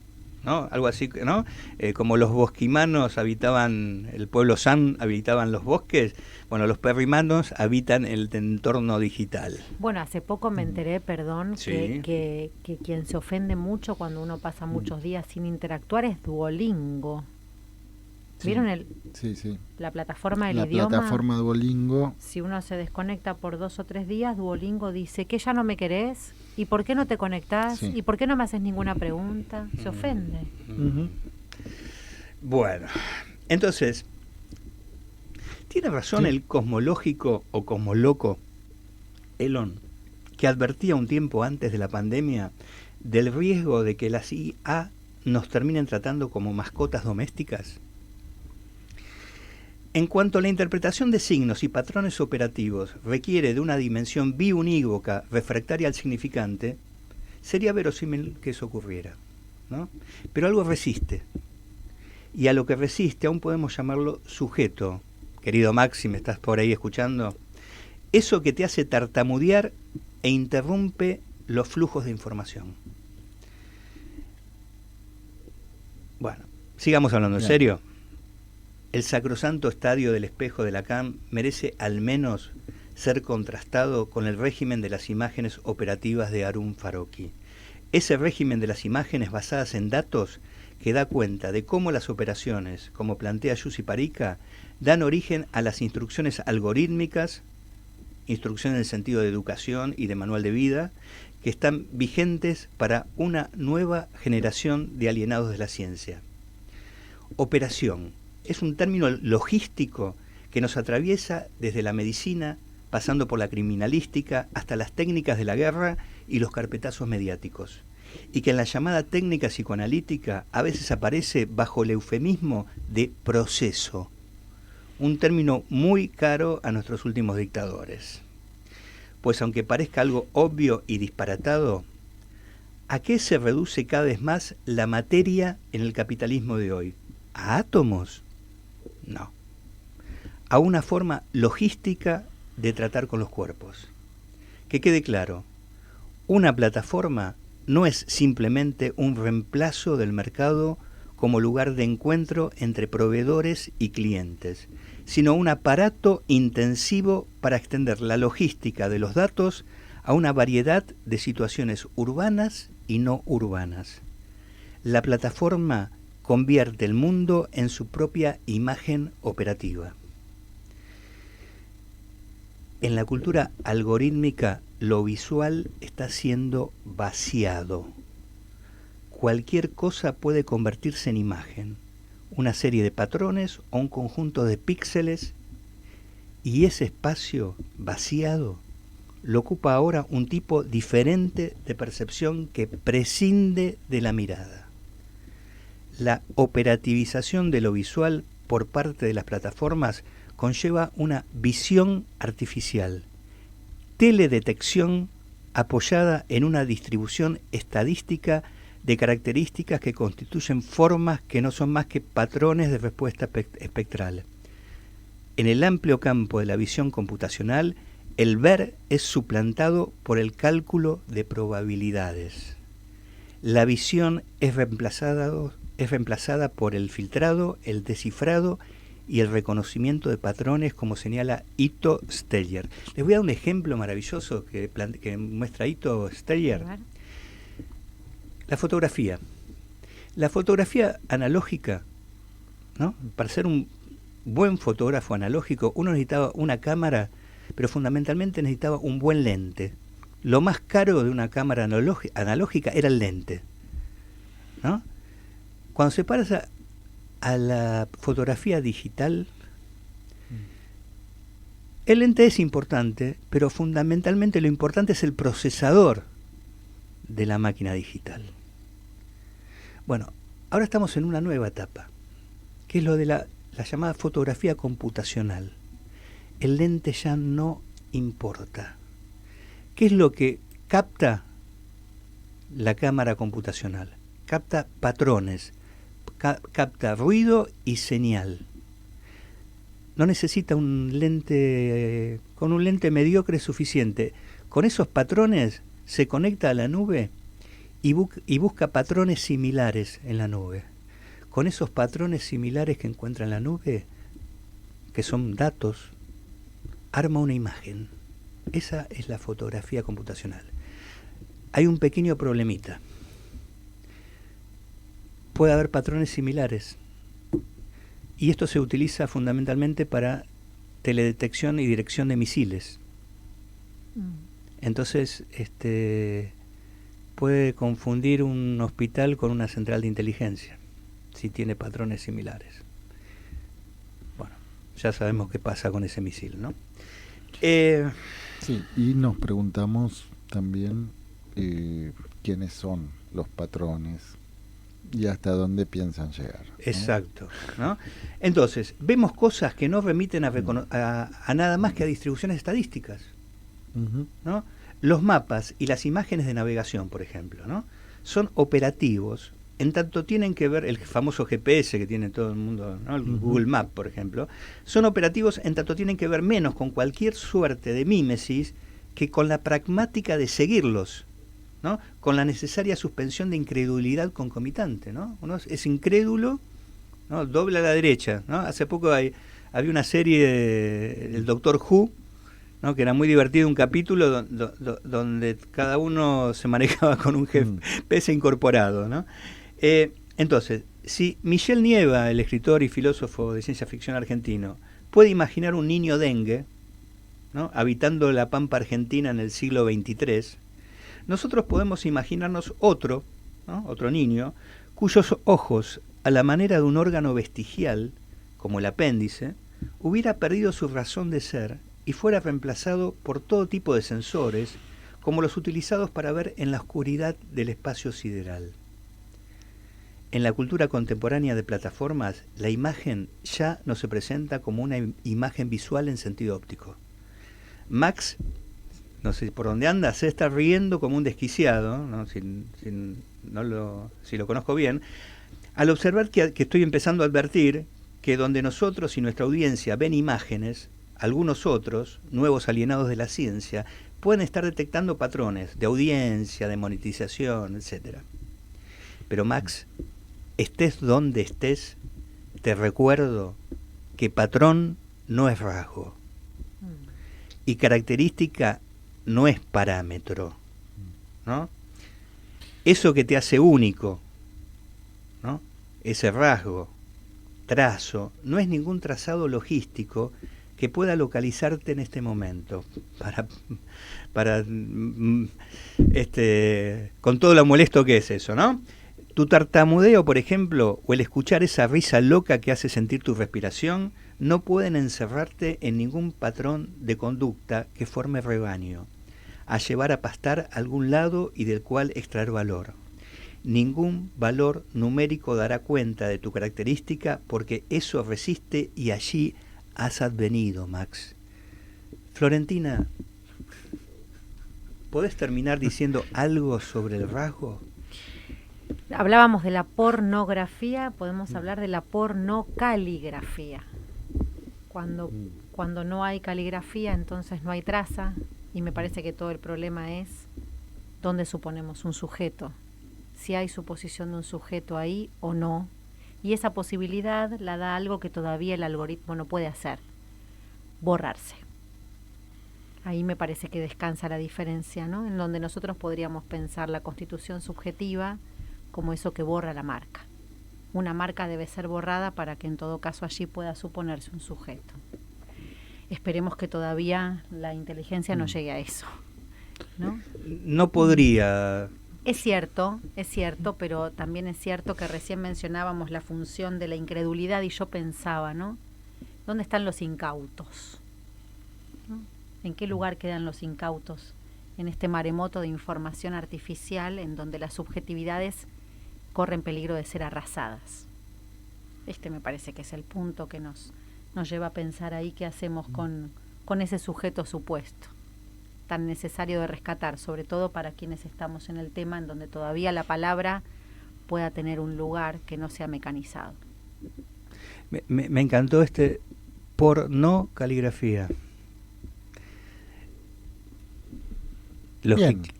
¿no? Algo así, ¿no? Como los bosquimanos habitaban, el pueblo San habitaban los bosques, bueno, los perrimanos habitan el entorno digital. Bueno, hace poco me enteré, perdón, Sí. que quien se ofende mucho cuando uno pasa muchos días sin interactuar es Duolingo. Sí. ¿Vieron Sí. la plataforma del La idioma? plataforma Duolingo. Si uno se desconecta por 2 o 3 días, Duolingo dice que ya no me querés, ¿y por qué no te conectás? Sí. ¿Y por qué no me haces ninguna pregunta? Se ofende. Ujú. Bueno, entonces, tiene razón Sí. el cosmológico o cosmoloco Elon, que advertía un tiempo antes de la pandemia del riesgo de que las IA nos terminen tratando como mascotas domésticas. En cuanto a la interpretación de signos y patrones operativos requiere de una dimensión biunívoca refractaria al significante, sería verosímil que eso ocurriera, ¿no? Pero algo resiste. Y a lo que resiste aún podemos llamarlo sujeto. Querido Max, si me estás por ahí escuchando, eso que te hace tartamudear e interrumpe los flujos de información. Bueno, sigamos hablando en Bien. serio. El sacrosanto estadio del espejo de Lacan merece al menos ser contrastado con el régimen de las imágenes operativas de Harun Farocki. Ese régimen de las imágenes basadas en datos que da cuenta de cómo las operaciones, como plantea Jussi Parikka, dan origen a las instrucciones algorítmicas, instrucciones en el sentido de educación y de manual de vida, que están vigentes para una nueva generación de alienados de la ciencia. Operación es un término logístico que nos atraviesa desde la medicina, pasando por la criminalística, hasta las técnicas de la guerra y los carpetazos mediáticos, y que en la llamada técnica psicoanalítica a veces aparece bajo el eufemismo de proceso, un término muy caro a nuestros últimos dictadores. Pues aunque parezca algo obvio y disparatado, ¿a qué se reduce cada vez más la materia en el capitalismo de hoy? ¿A átomos? No. A una forma logística de tratar con los cuerpos. Que quede claro, una plataforma no es simplemente un reemplazo del mercado como lugar de encuentro entre proveedores y clientes, sino un aparato intensivo para extender la logística de los datos a una variedad de situaciones urbanas y no urbanas. La plataforma convierte el mundo en su propia imagen operativa. En la cultura algorítmica, lo visual está siendo vaciado. Cualquier cosa puede convertirse en imagen, una serie de patrones o un conjunto de píxeles, y ese espacio vaciado lo ocupa ahora un tipo diferente de percepción que prescinde de la mirada. La operativización de lo visual por parte de las plataformas conlleva una visión artificial, teledetección apoyada en una distribución estadística de características que constituyen formas que no son más que patrones de respuesta espectral. En el amplio campo de la visión computacional, el ver es suplantado por el cálculo de probabilidades. La visión es reemplazada por el filtrado, el descifrado y el reconocimiento de patrones, como señala Ito Steyer. Les voy a dar un ejemplo maravilloso que muestra Ito Steyer. La fotografía. La fotografía analógica, ¿no? Para ser un buen fotógrafo analógico, uno necesitaba una cámara, pero fundamentalmente necesitaba un buen lente. Lo más caro de una cámara analógica era el lente, ¿no? Cuando se pasa a la fotografía digital, el lente es importante, pero fundamentalmente lo importante es el procesador de la máquina digital. Bueno, ahora estamos en una nueva etapa, que es lo de la llamada fotografía computacional. El lente ya no importa. ¿Qué es lo que capta la cámara computacional? Capta patrones, capta ruido y señal. No necesita un lente, con un lente mediocre es suficiente. Con esos patrones se conecta a la nube y busca patrones similares en la nube. Con esos patrones similares que encuentra en la nube, que son datos, arma una imagen. Esa es la fotografía computacional. Hay un pequeño problemita. Puede haber patrones similares. Y esto se utiliza fundamentalmente para teledetección y dirección de misiles. Entonces, puede confundir un hospital con una central de inteligencia, si tiene patrones similares. Bueno, ya sabemos qué pasa con ese misil, ¿no? Sí, y nos preguntamos también quiénes son los patrones y hasta dónde piensan llegar, ¿no? Exacto, ¿no? Entonces, vemos cosas que no remiten a nada más que a distribuciones estadísticas, ¿no? Los mapas y las imágenes de navegación, por ejemplo, ¿no? Son operativos, en tanto tienen que ver, el famoso GPS que tiene todo el mundo, ¿no? El Google Maps, por ejemplo, son operativos en tanto tienen que ver menos con cualquier suerte de mímesis que con la pragmática de seguirlos, ¿no? Con la necesaria suspensión de incredulidad concomitante, ¿no? Uno es incrédulo, ¿no? Dobla a la derecha, ¿no? Hace poco había una serie del Doctor Who, ¿no? Que era muy divertido, un capítulo donde cada uno se manejaba con un GPS incorporado, ¿no? Entonces, si Michel Nieva, el escritor y filósofo de ciencia ficción argentino, puede imaginar un niño dengue, ¿no? Habitando la pampa argentina en el siglo XXIII, nosotros podemos imaginarnos otro, ¿no? Otro niño, cuyos ojos, a la manera de un órgano vestigial, como el apéndice, hubiera perdido su razón de ser y fuera reemplazado por todo tipo de sensores, como los utilizados para ver en la oscuridad del espacio sideral. En la cultura contemporánea de plataformas, la imagen ya no se presenta como una imagen visual en sentido óptico. Max, no sé por dónde anda, se está riendo como un desquiciado, ¿no? Si lo conozco bien, al observar que estoy empezando a advertir que donde nosotros y nuestra audiencia ven imágenes, algunos otros, nuevos alienados de la ciencia, pueden estar detectando patrones de audiencia, de monetización, etc. Pero Max, estés donde estés, te recuerdo que patrón no es rasgo y característica no es parámetro, ¿no? Eso que te hace único, ¿no? Ese rasgo, trazo, no es ningún trazado logístico que pueda localizarte en este momento con todo lo molesto que es eso, ¿no? Tu tartamudeo, por ejemplo, o el escuchar esa risa loca que hace sentir tu respiración, no pueden encerrarte en ningún patrón de conducta que forme rebaño, a llevar a pastar a algún lado y del cual extraer valor. Ningún valor numérico dará cuenta de tu característica porque eso resiste y allí has advenido, Max. Florentina, ¿podés terminar diciendo algo sobre el rasgo? Hablábamos de la pornografía, podemos hablar de la pornocaligrafía. Cuando no hay caligrafía, entonces no hay traza, y me parece que todo el problema es dónde suponemos un sujeto, si hay suposición de un sujeto ahí o no, Y esa posibilidad la da algo que todavía el algoritmo no puede hacer: borrarse. Ahí me parece que descansa la diferencia, ¿no? En donde nosotros podríamos pensar la constitución subjetiva como eso que borra la marca. Una marca debe ser borrada para que en todo caso allí pueda suponerse un sujeto. Esperemos que todavía la inteligencia no llegue a eso, ¿no? No podría. Es cierto, pero también es cierto que recién mencionábamos la función de la incredulidad y yo pensaba, ¿no? ¿Dónde están los incautos? ¿No? ¿En qué lugar quedan los incautos en este maremoto de información artificial en donde las subjetividades corren peligro de ser arrasadas? Este me parece que es el punto que nos lleva a pensar ahí qué hacemos con ese sujeto supuesto, tan necesario de rescatar, sobre todo para quienes estamos en el tema en donde todavía la palabra pueda tener un lugar que no sea mecanizado. Me encantó por no caligrafía. Los Bien. que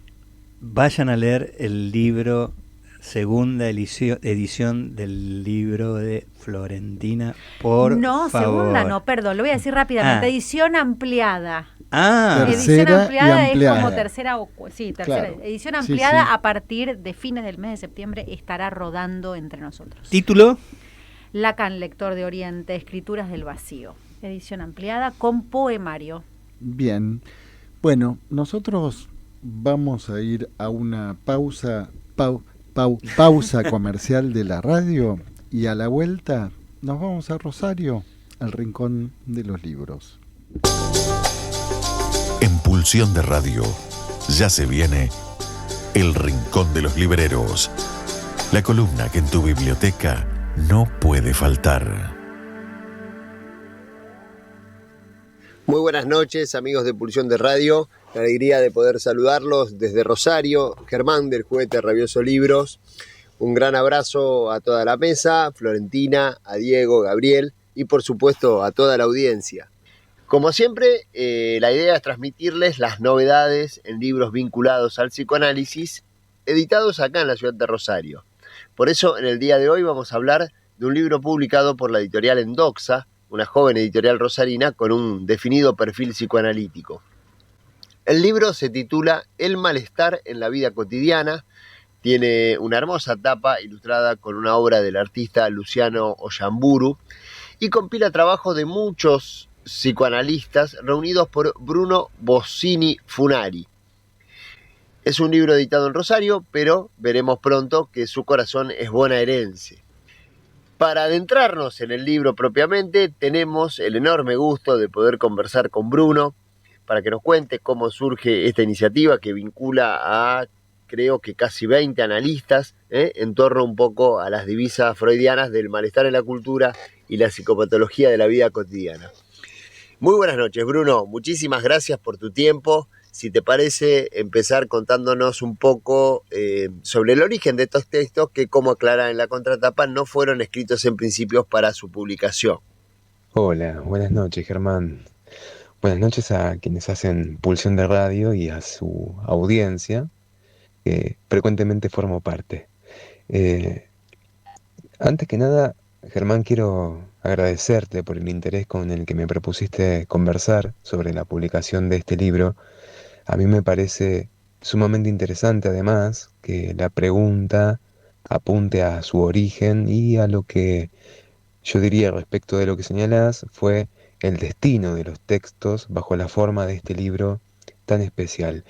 vayan a leer el libro, segunda edición del libro de Florentina, por no, favor. Segunda no, perdón, lo voy a decir rápidamente. Ah. Edición ampliada. Tercera Edición ampliada y ampliada. es como tercera. Claro. Edición Sí, ampliada sí. a partir de fines del mes de septiembre estará rodando entre nosotros. ¿Título? Lacan, lector de Oriente, Escrituras del Vacío. Edición ampliada con poemario. Bien. Bueno, nosotros vamos a ir a una pausa comercial de la radio y a la vuelta nos vamos a Rosario, al rincón de los libros. En Pulsión de Radio ya se viene El Rincón de los Libreros, la columna que en tu biblioteca no puede faltar. Muy buenas noches, amigos de Pulsión de Radio. La alegría de poder saludarlos desde Rosario. Germán del Juguete Rabioso Libros. Un gran abrazo a toda la mesa, Florentina, a Diego, Gabriel y por supuesto a toda la audiencia. Como siempre, la idea es transmitirles las novedades en libros vinculados al psicoanálisis, editados acá en la ciudad de Rosario. Por eso, en el día de hoy vamos a hablar de un libro publicado por la editorial Endoxa, una joven editorial rosarina con un definido perfil psicoanalítico. El libro se titula El malestar en la vida cotidiana. Tiene una hermosa tapa ilustrada con una obra del artista Luciano Oyamburu y compila trabajo de muchos psicoanalistas reunidos por Bruno Bossini Funari. Es un libro editado en Rosario, pero veremos pronto que su corazón es bonaerense. Para adentrarnos en el libro propiamente, tenemos el enorme gusto de poder conversar con Bruno para que nos cuente cómo surge esta iniciativa que vincula a, creo que casi 20 analistas, en torno un poco a las divisas freudianas del malestar en la cultura y la psicopatología de la vida cotidiana. Muy buenas noches, Bruno. Muchísimas gracias por tu tiempo. Si te parece, empezar contándonos un poco sobre el origen de estos textos que, como aclara en la contratapa, no fueron escritos en principio para su publicación. Hola, buenas noches, Germán. Buenas noches a quienes hacen Pulsión de Radio y a su audiencia, que frecuentemente formo parte. Antes que nada, Germán, quiero agradecerte por el interés con el que me propusiste conversar sobre la publicación de este libro. A mí me parece sumamente interesante, además, que la pregunta apunte a su origen y a lo que yo diría respecto de lo que señalás fue el destino de los textos bajo la forma de este libro tan especial.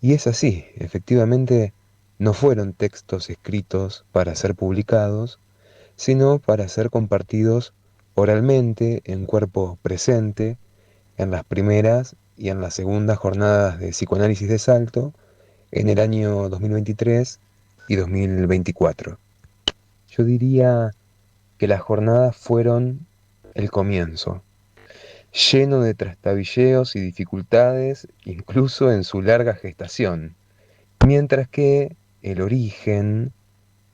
Y es así, efectivamente, no fueron textos escritos para ser publicados, sino para ser compartidos oralmente, en cuerpo presente, en las primeras y en las segundas jornadas de psicoanálisis de Salto, en el año 2023 y 2024. Yo diría que las jornadas fueron el comienzo, lleno de trastabilleos y dificultades, incluso en su larga gestación, mientras que el origen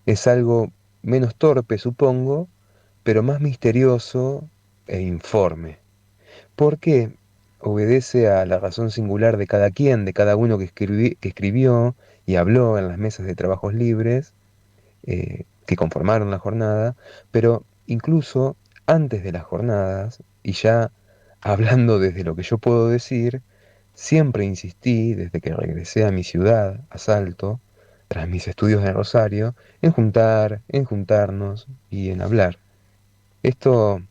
es algo menos torpe, supongo, pero más misterioso e informe. Porque obedece a la razón singular de cada quien, de cada uno que escribió y habló en las mesas de trabajos libres, que conformaron la jornada, pero incluso antes de las jornadas, y ya hablando desde lo que yo puedo decir, siempre insistí, desde que regresé a mi ciudad, a Salto, tras mis estudios en Rosario, en juntarnos y en hablar. Esto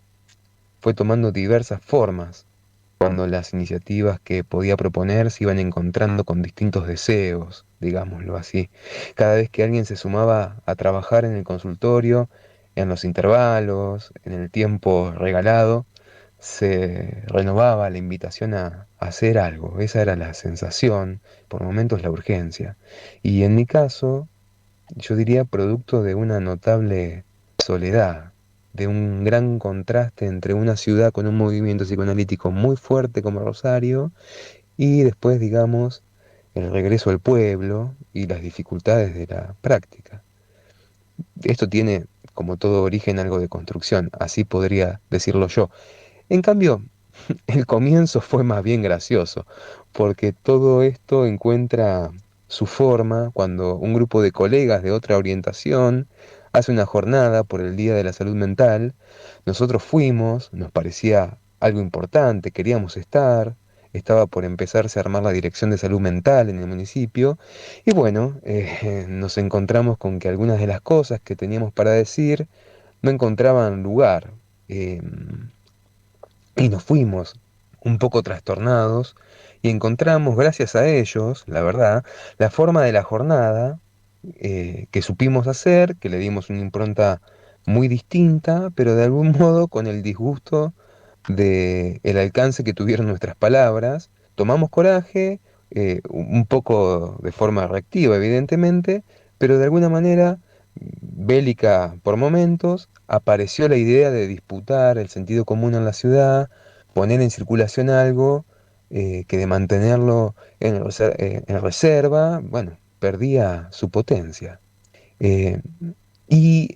fue tomando diversas formas cuando las iniciativas que podía proponer se iban encontrando con distintos deseos, digámoslo así. Cada vez que alguien se sumaba a trabajar en el consultorio, en los intervalos, en el tiempo regalado, se renovaba la invitación a hacer algo. Esa era la sensación, por momentos la urgencia. Y en mi caso, yo diría producto de una notable soledad, de un gran contraste entre una ciudad con un movimiento psicoanalítico muy fuerte como Rosario y después, digamos, el regreso al pueblo y las dificultades de la práctica. Esto tiene, como todo origen, algo de construcción, así podría decirlo yo. En cambio, el comienzo fue más bien gracioso, porque todo esto encuentra su forma cuando un grupo de colegas de otra orientación hace una jornada por el Día de la Salud Mental. Nosotros fuimos, nos parecía algo importante, queríamos estar, estaba por empezarse a armar la dirección de salud mental en el municipio, y bueno, nos encontramos con que algunas de las cosas que teníamos para decir no encontraban lugar. Y nos fuimos un poco trastornados y encontramos, gracias a ellos, la verdad, la forma de la jornada que supimos hacer, que le dimos una impronta muy distinta, pero de algún modo con el disgusto de el alcance que tuvieron nuestras palabras. Tomamos coraje, un poco de forma reactiva, evidentemente, pero de alguna manera bélica por momentos, apareció la idea de disputar el sentido común en la ciudad, poner en circulación algo que de mantenerlo en reserva, bueno, perdía su potencia. Eh, y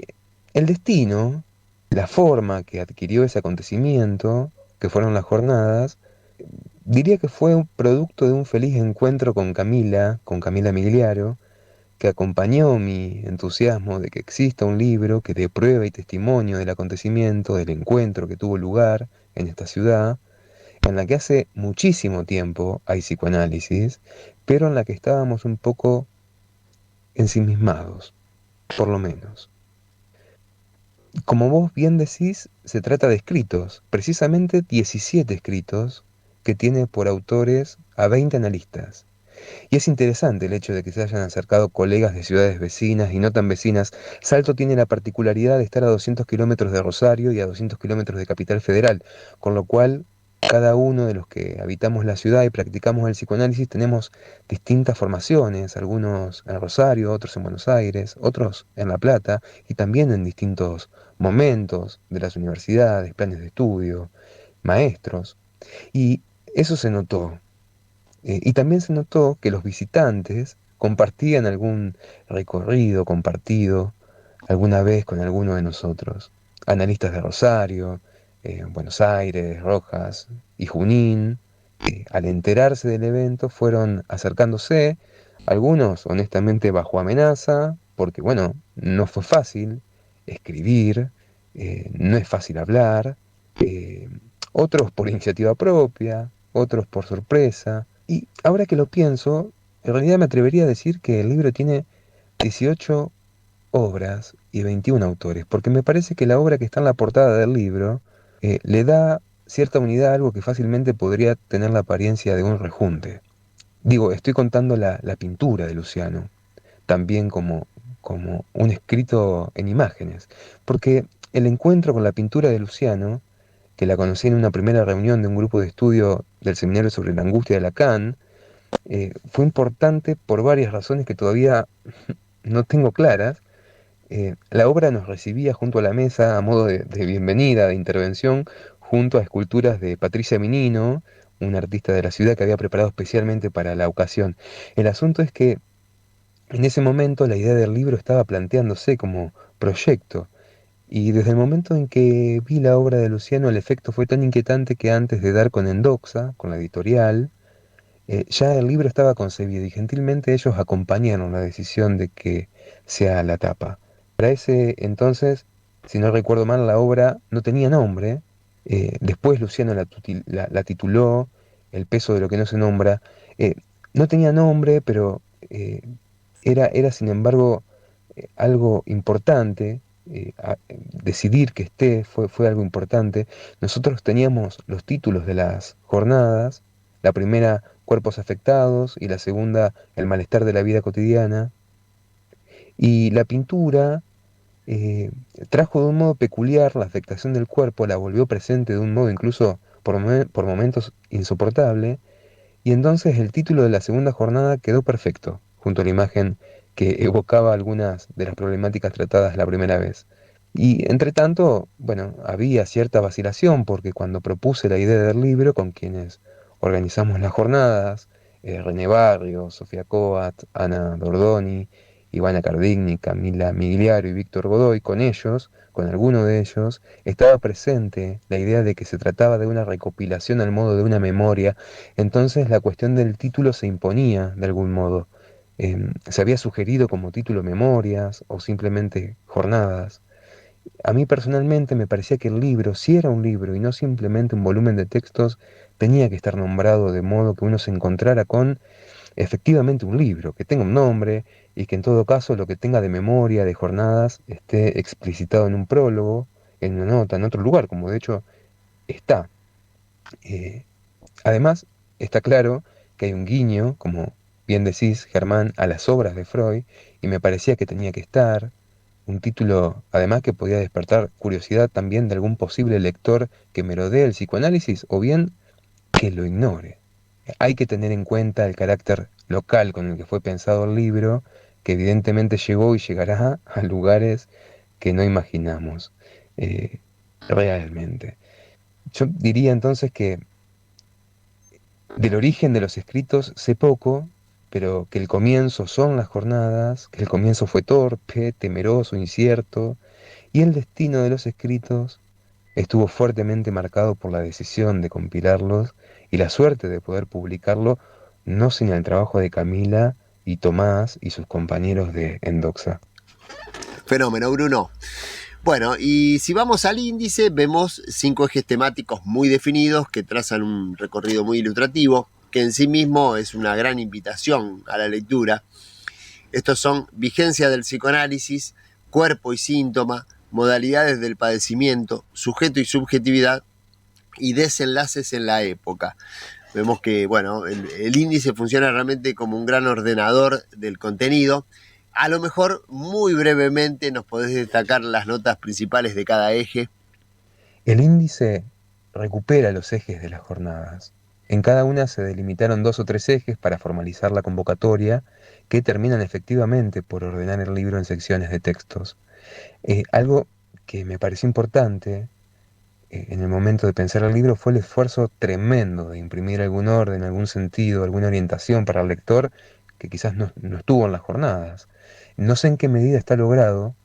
el destino, la forma que adquirió ese acontecimiento, que fueron las jornadas, diría que fue un producto de un feliz encuentro con Camila Migliaro, que acompañó mi entusiasmo de que exista un libro que dé prueba y testimonio del acontecimiento, del encuentro que tuvo lugar en esta ciudad, en la que hace muchísimo tiempo hay psicoanálisis, pero en la que estábamos un poco ensimismados, por lo menos. Como vos bien decís, se trata de escritos, precisamente 17 escritos que tiene por autores a 20 analistas. Y es interesante el hecho de que se hayan acercado colegas de ciudades vecinas y no tan vecinas. Salto tiene la particularidad de estar a 200 kilómetros de Rosario y a 200 kilómetros de Capital Federal, con lo cual cada uno de los que habitamos la ciudad y practicamos el psicoanálisis tenemos distintas formaciones, algunos en Rosario, otros en Buenos Aires, otros en La Plata, y también en distintos momentos de las universidades, planes de estudio, maestros. Y eso se notó. Y también se notó que los visitantes compartían algún recorrido compartido alguna vez con alguno de nosotros. Analistas de Rosario, Buenos Aires, Rojas y Junín, al enterarse del evento fueron acercándose, algunos honestamente bajo amenaza, porque bueno, no fue fácil escribir, no es fácil hablar, eh, otros por iniciativa propia, otros por sorpresa. Y ahora que lo pienso, en realidad me atrevería a decir que el libro tiene 18 obras y 21 autores, porque me parece que la obra que está en la portada del libro le da cierta unidad a algo que fácilmente podría tener la apariencia de un rejunte. Digo, estoy contando la pintura de Luciano, también como un escrito en imágenes, porque el encuentro con la pintura de Luciano, que la conocí en una primera reunión de un grupo de estudio del Seminario sobre la Angustia de Lacan, fue importante por varias razones que todavía no tengo claras. La obra nos recibía junto a la mesa a modo de bienvenida, de intervención, junto a esculturas de Patricia Minino, una artista de la ciudad que había preparado especialmente para la ocasión. El asunto es que en ese momento la idea del libro estaba planteándose como proyecto, y desde el momento en que vi la obra de Luciano el efecto fue tan inquietante que antes de dar con Endoxa, con la editorial, ya el libro estaba concebido y gentilmente ellos acompañaron la decisión de que sea la tapa. Para ese entonces, si no recuerdo mal, la obra no tenía nombre. Después Luciano la tituló El peso de lo que no se nombra. Eh, no tenía nombre, pero era sin embargo algo importante. Decidir que esté fue algo importante. Nosotros teníamos los títulos de las jornadas, la primera, Cuerpos afectados, y la segunda, El malestar de la vida cotidiana. Y la pintura trajo de un modo peculiar la afectación del cuerpo, la volvió presente de un modo incluso por momentos insoportable, y entonces el título de la segunda jornada quedó perfecto, junto a la imagen que evocaba algunas de las problemáticas tratadas la primera vez. Y entre tanto, bueno, había cierta vacilación, porque cuando propuse la idea del libro con quienes organizamos las jornadas, René Barrio, Sofía Coat, Ana Dordoni, Ivana Cardigni, Camila Migliaro y Víctor Godoy, con ellos, con alguno de ellos, estaba presente la idea de que se trataba de una recopilación al modo de una memoria. Entonces la cuestión del título se imponía de algún modo. Se había sugerido como título Memorias o simplemente Jornadas. A mí personalmente me parecía que el libro, si era un libro y no simplemente un volumen de textos, tenía que estar nombrado de modo que uno se encontrara con efectivamente un libro, que tenga un nombre y que en todo caso lo que tenga de memoria, de jornadas, esté explicitado en un prólogo, en una nota, en otro lugar, como de hecho está. Eh, Además, está claro que hay un guiño, como bien decís, Germán, a las obras de Freud, y me parecía que tenía que estar un título, además, que podía despertar curiosidad también de algún posible lector que merodee el psicoanálisis o bien que lo ignore. Hay que tener en cuenta el carácter local con el que fue pensado el libro, que evidentemente llegó y llegará a lugares que no imaginamos realmente. Yo diría entonces que del origen de los escritos sé poco, pero que el comienzo son las jornadas, que el comienzo fue torpe, temeroso, incierto, y el destino de los escritos estuvo fuertemente marcado por la decisión de compilarlos y la suerte de poder publicarlo, no sin el trabajo de Camila y Tomás y sus compañeros de Endoxa. Fenómeno, Bruno. Bueno, y si vamos al índice, vemos 5 ejes temáticos muy definidos que trazan un recorrido muy ilustrativo, que en sí mismo es una gran invitación a la lectura. Estos son vigencia del psicoanálisis, cuerpo y síntoma, modalidades del padecimiento, sujeto y subjetividad y desenlaces en la época. Vemos que, bueno, el índice funciona realmente como un gran ordenador del contenido. A lo mejor, muy brevemente, nos podés destacar las notas principales de cada eje. El índice recupera los ejes de las jornadas. En cada una se delimitaron 2 o 3 ejes para formalizar la convocatoria, que terminan efectivamente por ordenar el libro en secciones de textos. Algo que me pareció importante en el momento de pensar el libro fue el esfuerzo tremendo de imprimir algún orden, algún sentido, alguna orientación para el lector que quizás no estuvo en las jornadas. No sé en qué medida está logrado,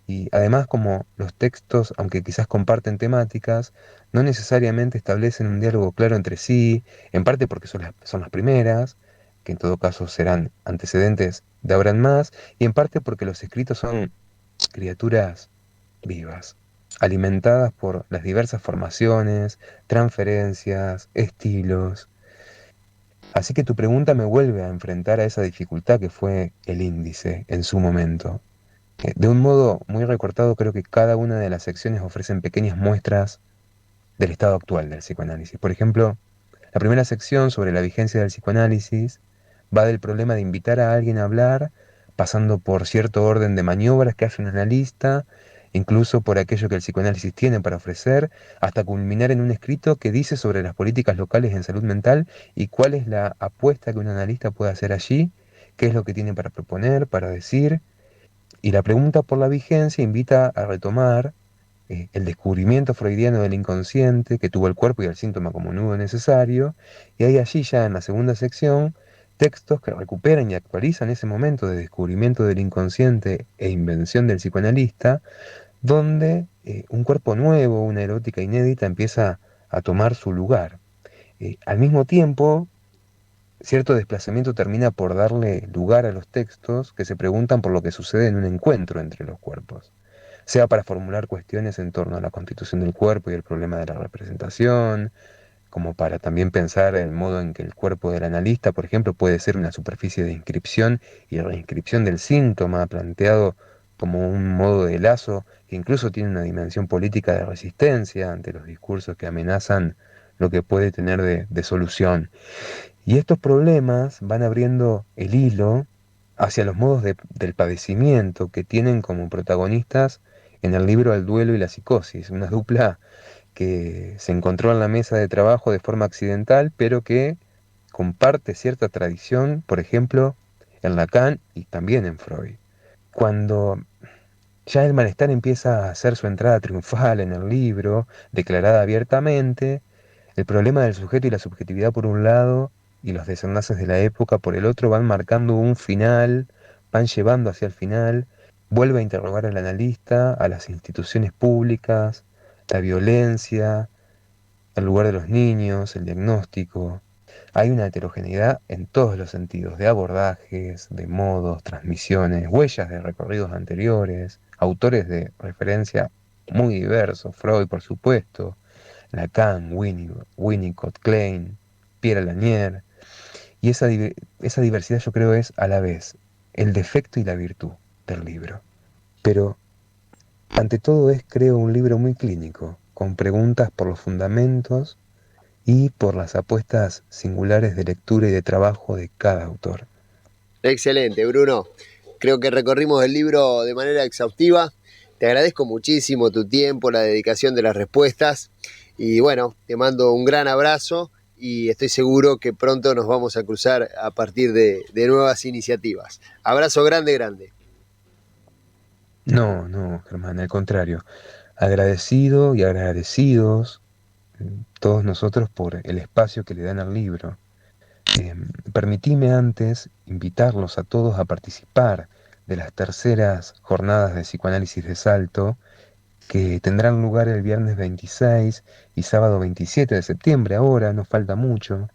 y además como los textos, aunque quizás comparten temáticas, no necesariamente establecen un diálogo claro entre sí, en parte porque son las primeras, que en todo caso serán antecedentes de Habrán más, y en parte porque los escritos son criaturas vivas, alimentadas por las diversas formaciones, transferencias, estilos. Así que tu pregunta me vuelve a enfrentar a esa dificultad que fue el índice en su momento. De un modo muy recortado, creo que cada una de las secciones ofrecen pequeñas muestras del estado actual del psicoanálisis. Por ejemplo, la primera sección sobre la vigencia del psicoanálisis va del problema de invitar a alguien a hablar, pasando por cierto orden de maniobras que hace un analista, incluso por aquello que el psicoanálisis tiene para ofrecer, hasta culminar en un escrito que dice sobre las políticas locales en salud mental y cuál es la apuesta que un analista puede hacer allí, qué es lo que tiene para proponer, para decir. Y la pregunta por la vigencia invita a retomar el descubrimiento freudiano del inconsciente que tuvo el cuerpo y el síntoma como nudo necesario, y hay allí ya en la segunda sección textos que recuperan y actualizan ese momento de descubrimiento del inconsciente e invención del psicoanalista, donde un cuerpo nuevo, una erótica inédita empieza a tomar su lugar. Al mismo tiempo, cierto desplazamiento termina por darle lugar a los textos que se preguntan por lo que sucede en un encuentro entre los cuerpos, sea para formular cuestiones en torno a la constitución del cuerpo y el problema de la representación, como para también pensar el modo en que el cuerpo del analista, por ejemplo, puede ser una superficie de inscripción y reinscripción del síntoma, planteado como un modo de lazo que incluso tiene una dimensión política de resistencia ante los discursos que amenazan lo que puede tener de solución. Y estos problemas van abriendo el hilo hacia los modos del padecimiento que tienen como protagonistas en el libro El duelo y la psicosis, una dupla que se encontró en la mesa de trabajo de forma accidental, pero que comparte cierta tradición, por ejemplo, en Lacan y también en Freud. Cuando ya el malestar empieza a hacer su entrada triunfal en el libro, declarada abiertamente, el problema del sujeto y la subjetividad por un lado, y los desenlaces de la época por el otro, van marcando un final, van llevando hacia el final, vuelve a interrogar al analista, a las instituciones públicas, la violencia, el lugar de los niños, el diagnóstico. Hay una heterogeneidad en todos los sentidos, de abordajes, de modos, transmisiones, huellas de recorridos anteriores, autores de referencia muy diversos, Freud por supuesto, Lacan, Winnicott, Klein, Pierre Lanier, y esa diversidad yo creo es a la vez el defecto y la virtud del libro. Pero ante todo es, creo, un libro muy clínico, con preguntas por los fundamentos y por las apuestas singulares de lectura y de trabajo de cada autor. Excelente, Bruno. Creo que recorrimos el libro de manera exhaustiva. Te agradezco muchísimo tu tiempo, la dedicación de las respuestas. Y bueno, te mando un gran abrazo y estoy seguro que pronto nos vamos a cruzar a partir de nuevas iniciativas. Abrazo grande, grande. No, Germán, al contrario. Agradecido y agradecidos todos nosotros por el espacio que le dan al libro. Permitime antes invitarlos a todos a participar de las terceras jornadas de psicoanálisis de Salto, que tendrán lugar el viernes 26 y sábado 27 de septiembre, ahora, no falta mucho,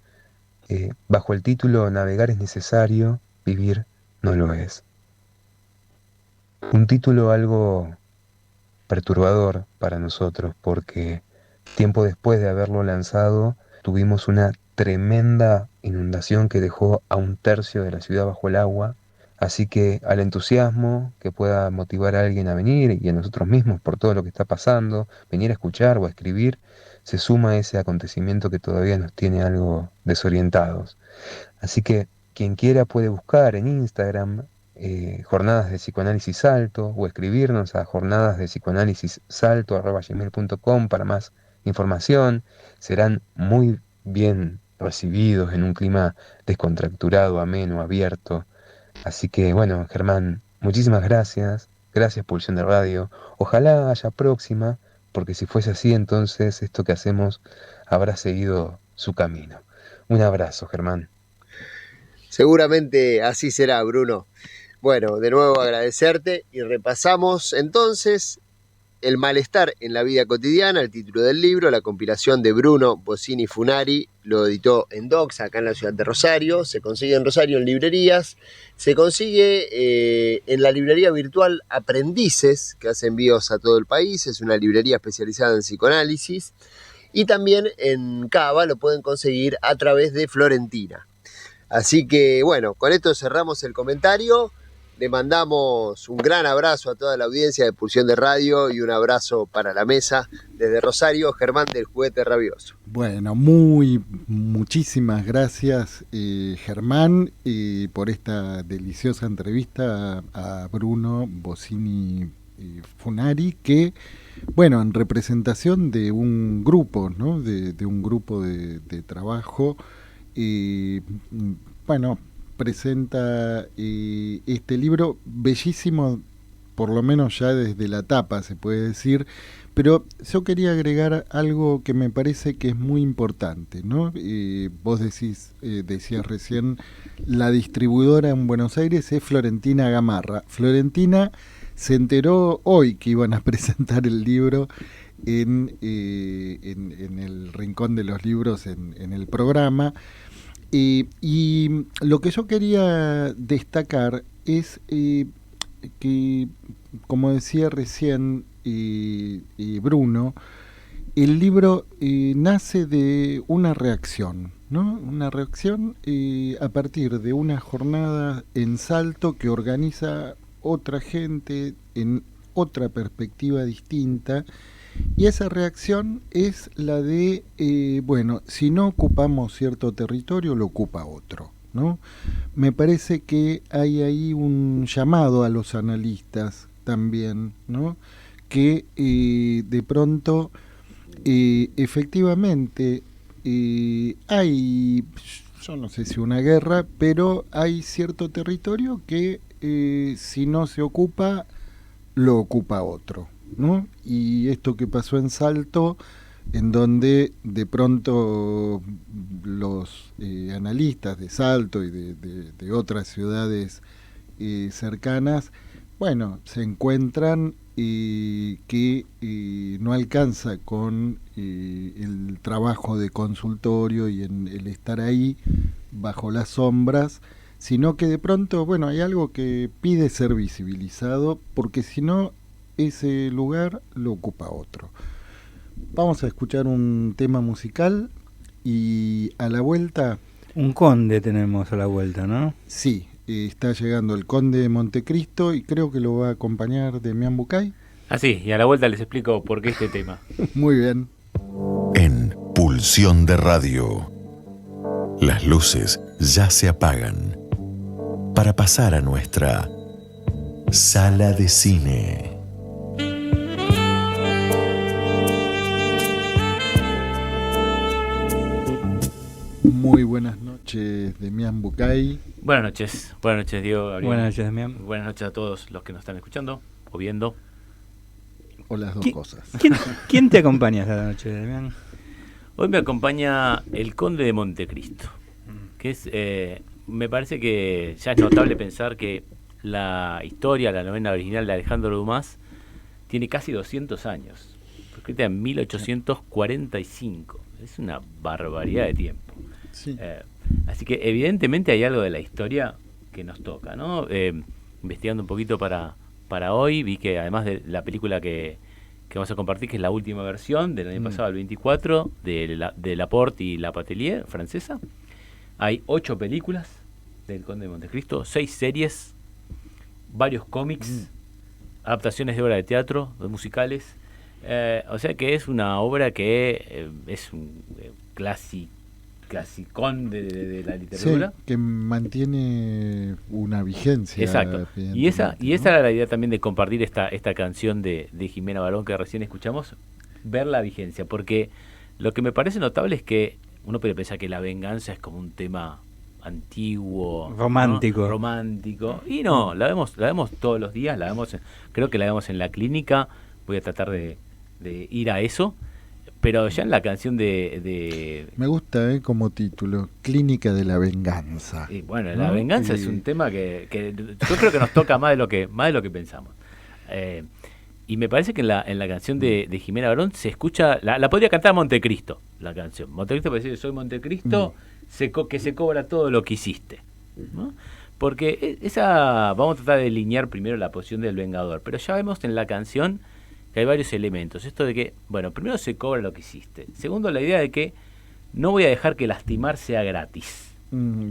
bajo el título Navegar es necesario, vivir no lo es. Un título algo perturbador para nosotros, porque tiempo después de haberlo lanzado, tuvimos una tremenda inundación que dejó a 1/3 de la ciudad bajo el agua. Así que al entusiasmo que pueda motivar a alguien a venir y a nosotros mismos por todo lo que está pasando, venir a escuchar o a escribir, se suma ese acontecimiento que todavía nos tiene algo desorientados. Así que quien quiera puede buscar en Instagram Jornadas de Psicoanálisis Salto o escribirnos a jornadasdepsicoanálisissalto@gmail.com para más información. Serán muy bien recibidos en un clima descontracturado, ameno, abierto. Así que bueno, Germán, muchísimas gracias. Gracias, Pulsión de Radio. Ojalá haya próxima, porque si fuese así, entonces esto que hacemos habrá seguido su camino. Un abrazo, Germán. Seguramente así será, Bruno. Bueno, de nuevo agradecerte y repasamos entonces El malestar en la vida cotidiana, el título del libro, la compilación de Bruno Bossini Funari, lo editó en Docs, acá en la ciudad de Rosario, se consigue en Rosario en librerías, se consigue en la librería virtual Aprendices, que hace envíos a todo el país, es una librería especializada en psicoanálisis, y también en Cava lo pueden conseguir a través de Florentina. Así que bueno, con esto cerramos el comentario. Le mandamos un gran abrazo a toda la audiencia de Pulsión de Radio y un abrazo para la mesa desde Rosario, Germán del Juguete Rabioso. Bueno, muchísimas gracias, Germán, por esta deliciosa entrevista a Bruno Bossini Funari, que, bueno, en representación de un grupo, ¿no? de un grupo de trabajo, bueno, presenta este libro bellísimo, por lo menos ya desde la tapa se puede decir, pero yo quería agregar algo que me parece que es muy importante, ¿no? Vos decías recién, la distribuidora en Buenos Aires es Florentina Gamarra. Florentina se enteró hoy que iban a presentar el libro en el Rincón de los Libros en el programa. Y lo que yo quería destacar es que, como decía recién Bruno, el libro nace de una reacción, ¿no? Una reacción a partir de una jornada en Salto que organiza otra gente en otra perspectiva distinta, y esa reacción es la de, bueno, si no ocupamos cierto territorio, lo ocupa otro, ¿no? Me parece que hay ahí un llamado a los analistas también, ¿no? Que de pronto, efectivamente, hay, yo no sé si una guerra, pero hay cierto territorio que si no se ocupa, lo ocupa otro, ¿no? Y esto que pasó en Salto, en donde de pronto los analistas de Salto y de otras ciudades cercanas, bueno, se encuentran que no alcanza con el trabajo de consultorio y en el estar ahí bajo las sombras, sino que de pronto, bueno, hay algo que pide ser visibilizado, porque si no, ese lugar lo ocupa otro. Vamos a escuchar un tema musical y a la vuelta... Un conde tenemos a la vuelta, ¿no? Sí, está llegando el conde de Montecristo y creo que lo va a acompañar Demián Bucay. Ah, sí, y a la vuelta les explico por qué este tema. Muy bien. En Pulsión de Radio, las luces ya se apagan para pasar a nuestra sala de cine. Muy buenas noches, Demián Bucay. Buenas noches Diego, Gabriel. Buenas noches, Demián. Buenas noches a todos los que nos están escuchando o viendo. O las dos cosas. ¿Quién te acompaña esta noche, Demián? Hoy me acompaña el conde de Montecristo, que es, me parece que ya es notable pensar que la historia, la novela original de Alejandro Dumas, tiene casi 200 años. Fue escrita en 1845. Es una barbaridad de tiempo. Sí. Así que evidentemente hay algo de la historia que nos toca, ¿no? Investigando un poquito para hoy, vi que además de la película que vamos a compartir, que es la última versión del año pasado, el 24, de Laporte y La Patelier, francesa, hay 8 películas del Conde de Montecristo, 6 series, varios cómics, adaptaciones de obras de teatro, de musicales. O sea que es una obra que es un clasicón de la literatura. Sí, que mantiene una vigencia. Exacto. Y esa era la idea también de compartir esta canción de Jimena Barón que recién escuchamos, ver la vigencia, porque lo que me parece notable es que uno puede pensar que la venganza es como un tema antiguo, romántico, ¿no? Romántico, y no, la vemos todos los días, creo que la vemos en la clínica. Voy a tratar de ir a eso, pero ya en la canción de... Me gusta como título, Clínica de la Venganza. Y bueno, la venganza es un tema que yo creo que nos toca más de lo que pensamos. Y me parece que en la canción de Jimena Barón se escucha, la podría cantar Montecristo, la canción. Montecristo puede decir, soy Montecristo, que se cobra todo lo que hiciste, ¿no? Porque vamos a tratar de delinear primero la posición del vengador, pero ya vemos en la canción que hay varios elementos. Esto de que, bueno, primero se cobra lo que hiciste. Segundo, la idea de que no voy a dejar que lastimar sea gratis.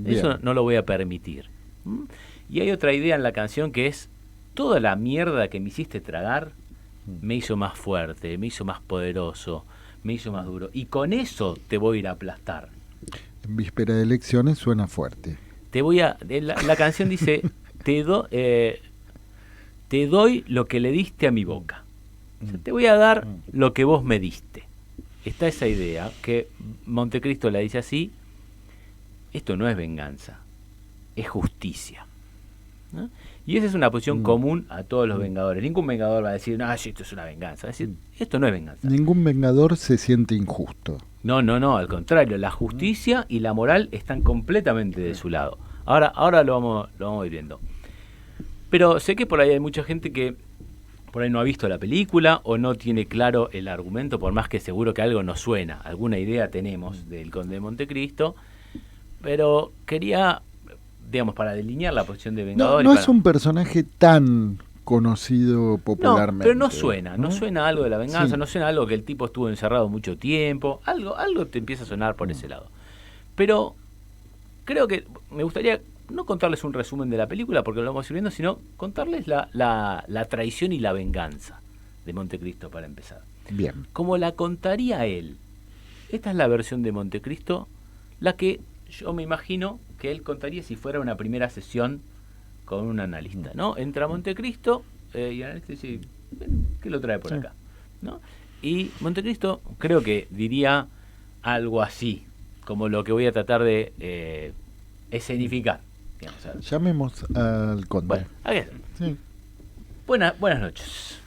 Eso no lo voy a permitir. Y hay otra idea en la canción que es, toda la mierda que me hiciste tragar me hizo más fuerte, me hizo más poderoso, me hizo más duro. Y con eso te voy a ir a aplastar. En víspera de elecciones suena fuerte. La canción dice, te doy lo que le diste a mi boca. O sea, te voy a dar lo que vos me diste. Está esa idea que Montecristo la dice así. Esto no es venganza, es justicia, ¿no? Y esa es una posición común a todos los vengadores. Ningún vengador va a decir, no, esto es una venganza. Va a decir, esto no es venganza. Ningún vengador se siente injusto. No, al contrario, la justicia y la moral están completamente de su lado. Ahora lo vamos a ir viendo. Pero sé que por ahí hay mucha gente que por ahí no ha visto la película o no tiene claro el argumento, por más que seguro que algo nos suena, alguna idea tenemos del Conde de Montecristo, Pero quería, digamos, para delinear la posición de Vengador. No es un personaje tan conocido popularmente. No, pero no suena algo de la venganza, Sí. no suena algo que el tipo estuvo encerrado mucho tiempo, algo te empieza a sonar por ese lado. Pero creo que me gustaría no contarles un resumen de la película, porque lo vamos a ir viendo, sino contarles la traición y la venganza de Montecristo para empezar. Bien. Como la contaría él. Esta es la versión de Montecristo, la que yo me imagino que él contaría si fuera una primera sesión con un analista, ¿no? Entra Montecristo y el analista dice, ¿qué lo trae por acá? ¿No? Y Montecristo creo que diría algo así, como lo que voy a tratar de escenificar. Digamos, ¿sabes? Llamemos al conde. Bueno, aquí está. Sí. Buenas noches.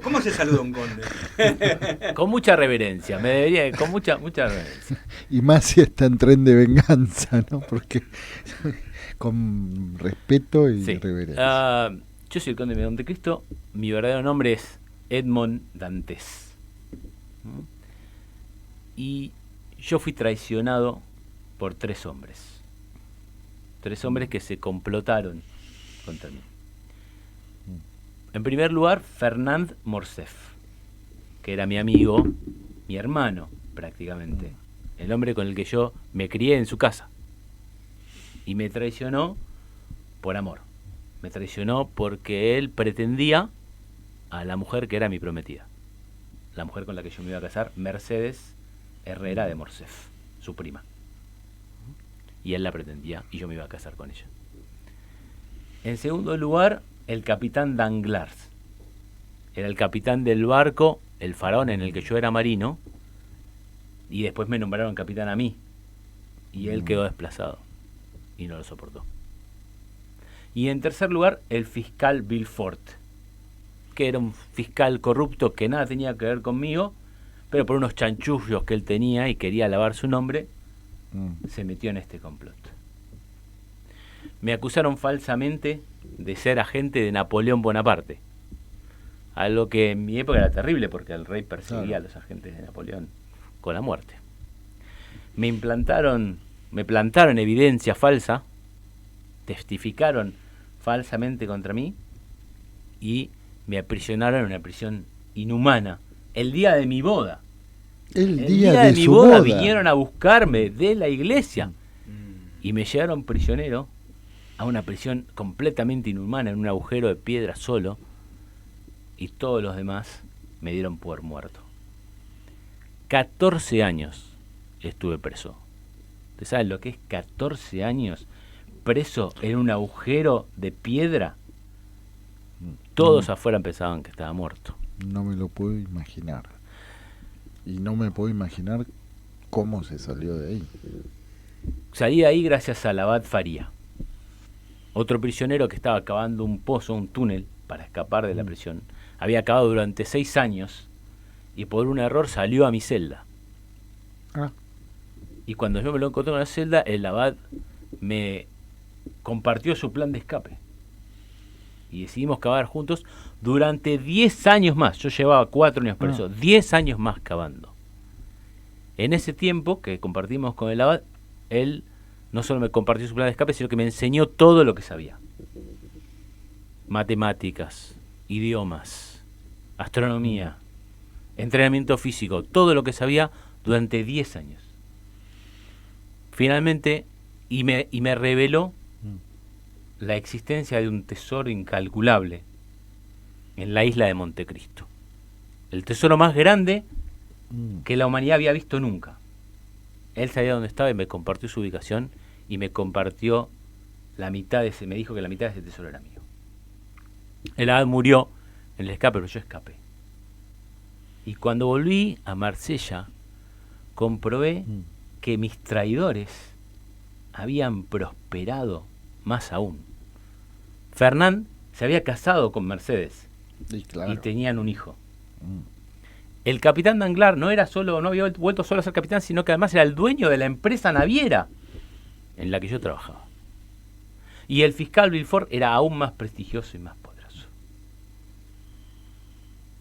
¿Cómo se saluda un conde? Con mucha reverencia, con mucha reverencia. Y más si está en tren de venganza, ¿no? Porque con respeto y reverencia. Yo soy el conde de Montecristo. Mi verdadero nombre es Edmond Dantes. Y yo fui traicionado por 3 hombres. 3 hombres que se complotaron contra mí. En primer lugar, Fernand Morcerf, que era mi amigo, mi hermano prácticamente, el hombre con el que yo me crié en su casa. Y me traicionó por amor. Me traicionó porque él pretendía a la mujer que era mi prometida. La mujer con la que yo me iba a casar, Mercedes Herrera de Morcerf, su prima. Y él la pretendía y yo me iba a casar con ella. En segundo lugar, el capitán Danglars. Era el capitán del barco, el Faraón, en el que yo era marino, y después me nombraron capitán a mí. Y él quedó desplazado y no lo soportó. Y en tercer lugar, el fiscal Villefort, que era un fiscal corrupto que nada tenía que ver conmigo, pero por unos chanchullos que él tenía y quería lavar su nombre, se metió en este complot. Me acusaron falsamente de ser agente de Napoleón Bonaparte, algo que en mi época era terrible porque el rey perseguía a los agentes de Napoleón con la muerte. Me plantaron evidencia falsa, testificaron falsamente contra mí y me aprisionaron en una prisión inhumana el día de mi boda. El día de mi su boda boda. vinieron a buscarme de la iglesia y me llevaron prisionero a una prisión completamente inhumana, en un agujero de piedra solo, y todos los demás me dieron por muerto. 14 años estuve preso. ¿Ustedes saben lo que es 14 años preso en un agujero de piedra? Todos afuera pensaban que estaba muerto. No me lo puedo imaginar. Y no me puedo imaginar cómo se salió de ahí. Salí de ahí gracias al abad Faría, otro prisionero que estaba cavando un pozo, un túnel, para escapar de la prisión. Había cavado durante 6 años y por un error salió a mi celda. Y cuando yo me lo encontré en la celda, el abad me compartió su plan de escape. Y decidimos cavar juntos durante 10 años más. Yo llevaba 4 años preso, 10 años más cavando. En ese tiempo que compartimos con el abad, él no solo me compartió su plan de escape, sino que me enseñó todo lo que sabía. Matemáticas, idiomas, astronomía, entrenamiento físico, todo lo que sabía durante 10 años. Finalmente, y me reveló la existencia de un tesoro incalculable en la isla de Montecristo. El tesoro más grande que la humanidad había visto nunca. Él sabía dónde estaba y me compartió su ubicación y me compartió la mitad de ese, me dijo que la mitad de ese tesoro era mío. El abad murió en el escape, pero yo escapé. Y cuando volví a Marsella, comprobé que mis traidores habían prosperado más aún. Fernand se había casado con Mercedes y tenían un hijo. El capitán Danglars no había vuelto solo a ser capitán, sino que además era el dueño de la empresa naviera en la que yo trabajaba. Y el fiscal Villefort era aún más prestigioso y más poderoso.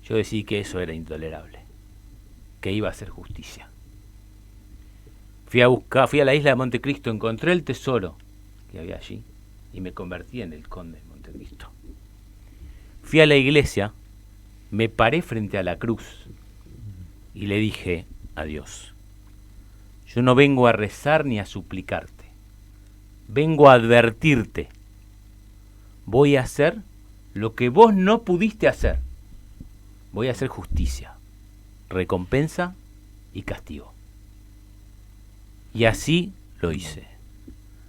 Yo decidí que eso era intolerable, que iba a hacer justicia. Fui a la isla de Montecristo, encontré el tesoro que había allí y me convertí en el conde de Montecristo. Fui a la iglesia, me paré frente a la cruz y le dije a Dios: yo no vengo a rezar ni a suplicarte, vengo a advertirte. Voy a hacer lo que vos no pudiste hacer. Voy a hacer justicia, recompensa y castigo. Y así lo hice.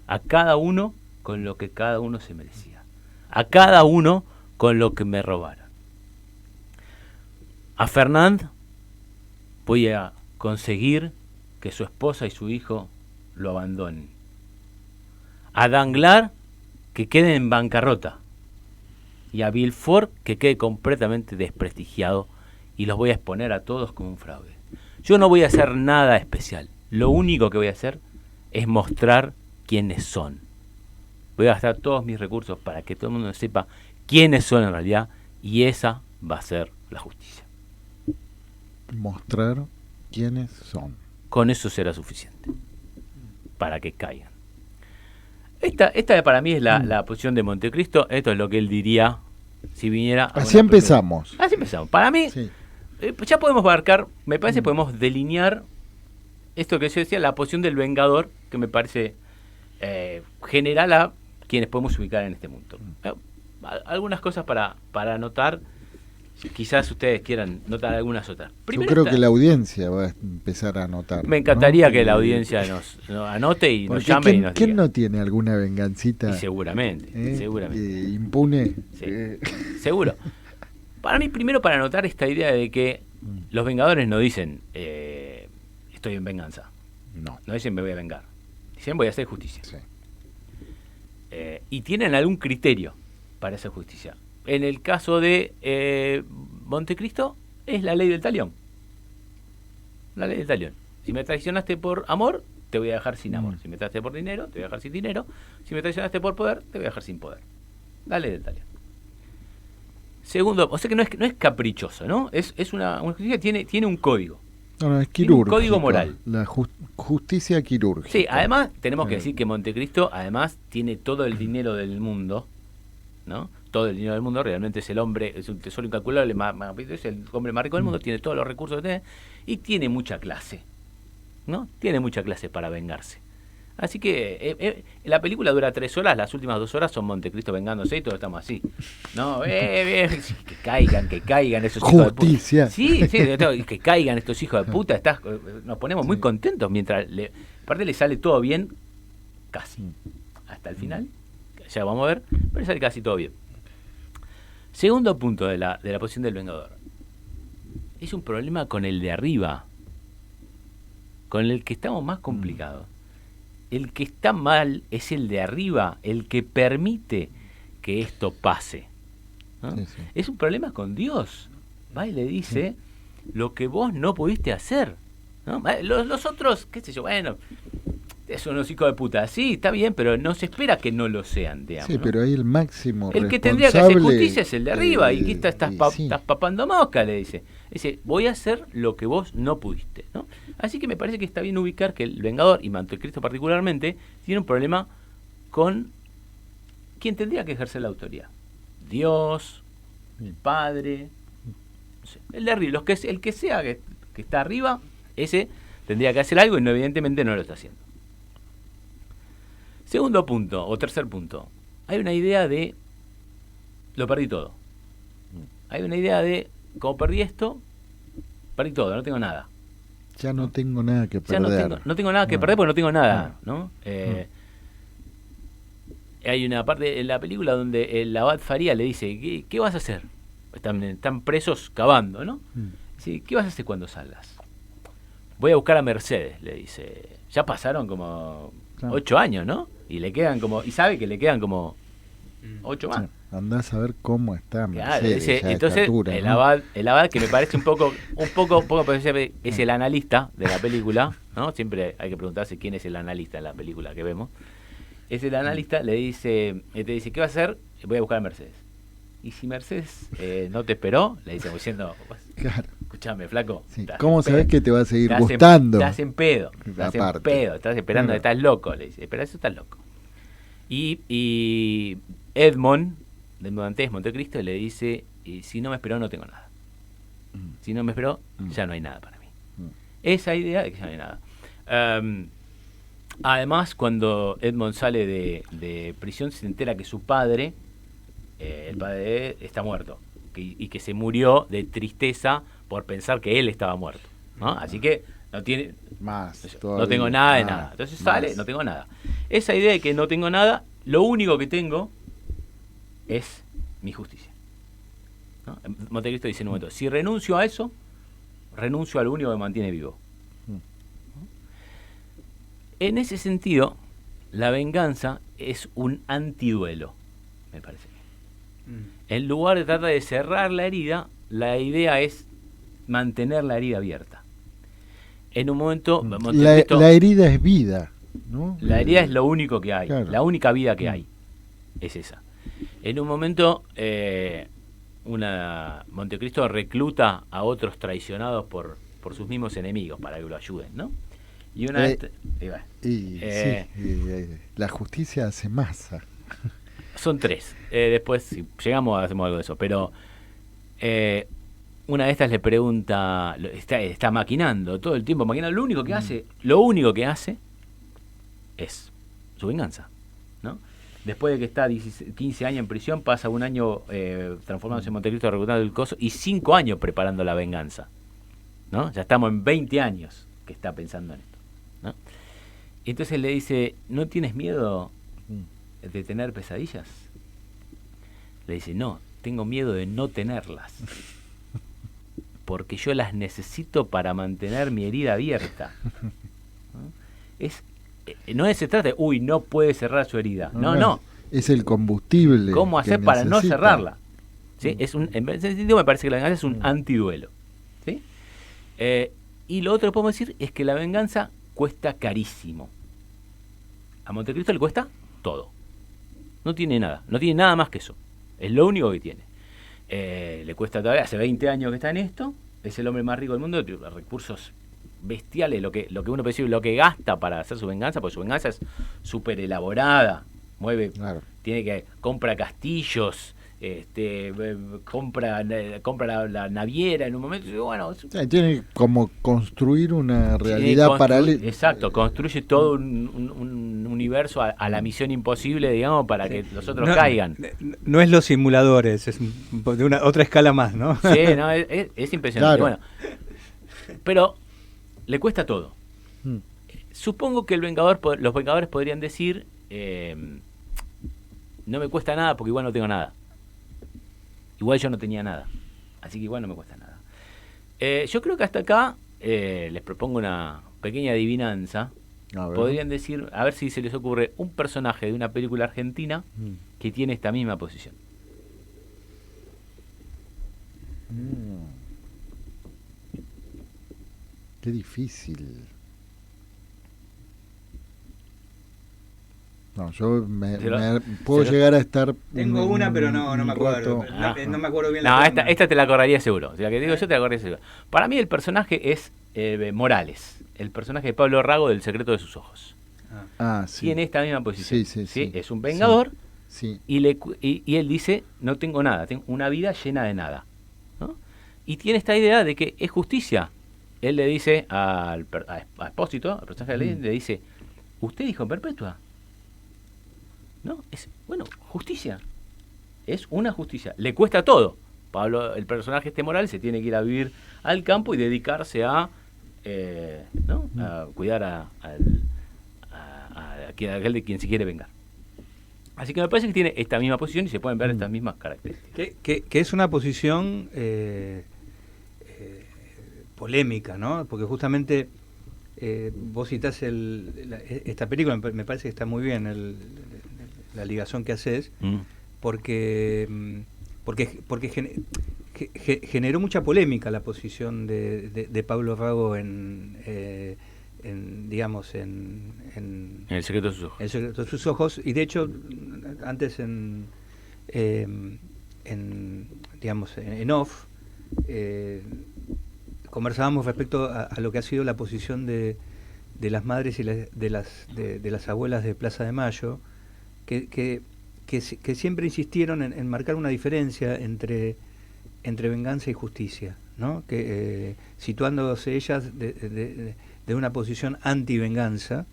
A cada uno con lo que cada uno se merecía. A cada uno con lo que me robaron. A Fernand voy a conseguir que su esposa y su hijo lo abandonen. A Danglars que quede en bancarrota. Y a Villefort que quede completamente desprestigiado, y los voy a exponer a todos como un fraude. Yo no voy a hacer nada especial. Lo único que voy a hacer es mostrar quiénes son. Voy a gastar todos mis recursos para que todo el mundo sepa quiénes son en realidad, y esa va a ser la justicia. Mostrar quiénes son. Con eso será suficiente para que caigan. Esta para mí es la posición de Montecristo. Esto es lo que él diría si viniera. Así empezamos. Así empezamos. Para mí, sí. Ya podemos abarcar, me parece, podemos delinear esto que yo decía, la posición del Vengador, que me parece general a quienes podemos ubicar en este mundo. Algunas cosas para anotar. Quizás ustedes quieran notar algunas otras. Primero, yo creo que la audiencia va a empezar a anotar. Me encantaría, ¿no?, que la audiencia nos anote y nos llame y nos diga. ¿Quién no tiene alguna vengancita? Y seguramente, seguramente. Impune. Sí, seguro. Para mí, primero, para anotar esta idea de que los Vengadores no dicen estoy en venganza. No dicen me voy a vengar. Dicen voy a hacer justicia. Sí. Y tienen algún criterio para esa justicia. En el caso de Montecristo, es la ley del talión. La ley del talión. Si me traicionaste por amor, te voy a dejar sin amor. Si me traicionaste por dinero, te voy a dejar sin dinero. Si me traicionaste por poder, te voy a dejar sin poder. La ley del talión. Segundo, o sea que no es caprichoso, ¿no? Es una justicia que tiene un código. No, es quirúrgico. Un código moral. La justicia quirúrgica. Sí, además tenemos que decir que Montecristo además tiene todo el dinero del mundo, ¿no? Todo el dinero del mundo, realmente es el hombre, es un tesoro incalculable, es el hombre más rico del mundo, tiene todos los recursos que tiene, y tiene mucha clase, ¿no? Tiene mucha clase para vengarse. Así que la película dura 3 horas, las últimas 2 horas son Montecristo vengándose y todos estamos así, ¿no? Que caigan esos hijos de puta. Sí, que caigan estos hijos de puta. Nos ponemos muy contentos mientras aparte le sale todo bien, casi, hasta el final, ya vamos a ver, pero le sale casi todo bien. Segundo punto de la posición del Vengador. Es un problema con el de arriba, con el que estamos más complicados. El que está mal es el de arriba, el que permite que esto pase, ¿no? Sí. Es un problema con Dios. Va y le dice lo que vos no pudiste hacer, ¿no? Los otros, qué sé yo, bueno, son unos hijos de puta. Sí, está bien, pero no se espera que no lo sean, digamos. Sí, pero ahí el máximo el que tendría que hacer justicia es el de arriba. Y aquí estás papando mosca, le dice. Dice, voy a hacer lo que vos no pudiste, ¿no? Así que me parece que está bien ubicar que el Vengador, y Montecristo particularmente, tiene un problema con quien tendría que ejercer la autoridad. Dios, el Padre, no sé, el de arriba, el que sea que está arriba, ese tendría que hacer algo y evidentemente no lo está haciendo. Segundo punto, o tercer punto, hay una idea de lo perdí todo. Hay una idea de, como perdí esto, perdí todo, no tengo nada. Ya no tengo nada que perder. Ya no tengo nada que perder porque no tengo nada, ¿no? Hay una parte en la película donde el abad Faría le dice, ¿qué vas a hacer? Están presos cavando, ¿no? Dice, ¿qué vas a hacer cuando salgas? Voy a buscar a Mercedes, le dice. Ya pasaron como 8 años, ¿no? Y le quedan como, y sabe que le quedan como 8 más. Andás a ver cómo está Mercedes. Claro, entonces estatura, el abad que me parece un poco es el analista de la película, ¿no? Siempre hay que preguntarse quién es el analista de la película que vemos. Es el analista, te dice, ¿qué vas a hacer? Voy a buscar a Mercedes. Y si Mercedes no te esperó, le dice, diciendo, claro. escuchame, flaco. Sí. ¿Cómo sabes que te va a seguir gustando? Te hacen pedo. Estás esperando, estás loco, le dice. Pero eso estás loco. Y Edmond Dantes, Montecristo, le dice, si no me esperó, no tengo nada. Si no me esperó, ya no hay nada para mí. Esa idea de que ya no hay nada. Además, cuando Edmond sale de prisión, se entera que su padre, el padre está muerto, y que se murió de tristeza por pensar que él estaba muerto, ¿no? Así que no tiene más, no tengo nada de nada. Entonces sale, no tengo nada. Esa idea de que no tengo nada, lo único que tengo es mi justicia, ¿no? Montecristo dice en un momento, si renuncio a eso, renuncio a lo único que me mantiene vivo. En ese sentido, la venganza es un antiduelo, me parece. En lugar de tratar de cerrar la herida, la idea es mantener la herida abierta. En un momento... La herida es vida, ¿no? La herida es lo único que hay, claro. La única vida que hay es esa. En un momento, Montecristo recluta a otros traicionados por sus mismos enemigos para que lo ayuden, ¿no? Y una vez... la justicia hace masa. Son 3. Después, si llegamos, hacemos algo de eso. Pero una de estas le pregunta, está maquinando, todo el tiempo maquinando. Lo único que hace es su venganza, ¿no? Después de que está 15 años en prisión, pasa un año transformándose en Montecristo, reclutando el coso, y 5 años preparando la venganza, ¿no? Ya estamos en 20 años que está pensando en esto, ¿no? Y entonces le dice, ¿no tienes miedo de tener pesadillas? Le dice, no, tengo miedo de no tenerlas, porque yo las necesito para mantener mi herida abierta, ¿no? No se trata de, no puede cerrar su herida, no. Es el combustible. ¿Cómo hacer para no cerrarla? ¿Sí? En ese sentido me parece que la venganza es un antiduelo, ¿sí? Y lo otro que podemos decir es que la venganza cuesta carísimo. A Montecristo le cuesta todo. No tiene nada más que eso. Es lo único que tiene. Le cuesta todavía, hace 20 años que está en esto, es el hombre más rico del mundo, tiene recursos bestiales, lo que uno puede decir, lo que gasta para hacer su venganza, porque su venganza es súper elaborada, compra castillos, compra la naviera en un momento, y bueno, tiene como construir una realidad paralela. Exacto, construye todo un universo a la misión imposible, digamos, para que los otros caigan. No es Los Simuladores, es de otra escala más, ¿no? Sí, no, es impresionante. Claro. Bueno, pero le cuesta todo. Supongo que los Vengadores podrían decir, no me cuesta nada porque igual no tengo nada. Igual yo no tenía nada, así que igual no me cuesta nada. Yo creo que hasta acá les propongo una pequeña adivinanza. Podrían decir, a ver si se les ocurre un personaje de una película argentina que tiene esta misma posición. Qué difícil. No, yo puedo llegar a estar... Tengo una, pero no me acuerdo. No me acuerdo bien. Esta te la acordaría seguro. O sea, que digo yo te la acordaría seguro. Para mí el personaje es Morales, el personaje de Pablo Rago del Secreto de sus Ojos. Sí. Tiene esta misma posición. Sí. Es un vengador, sí. Y él dice, no tengo nada, tengo una vida llena de nada, ¿no? Y tiene esta idea de que es justicia. Él le dice a Espósito, al personaje de la ley, le dice, ¿usted dijo perpetua? No, justicia. Es una justicia. Le cuesta todo. Pablo, el personaje Morales, se tiene que ir a vivir al campo y dedicarse a cuidar a aquel de quien se quiere vengar. Así que me parece que tiene esta misma posición y se pueden ver estas mismas características. Que es una posición polémica, ¿no? Porque justamente vos citás esta película, me parece que está muy bien la ligación que haces, porque generó mucha polémica la posición de Pablo Rago en El Secreto de sus Ojos. El Secreto de sus Ojos, y de hecho antes en off conversábamos respecto a lo que ha sido la posición de las madres y de las abuelas de Plaza de Mayo, que siempre insistieron en marcar una diferencia entre venganza y justicia, ¿no? Que situándose ellas de una posición anti-venganza,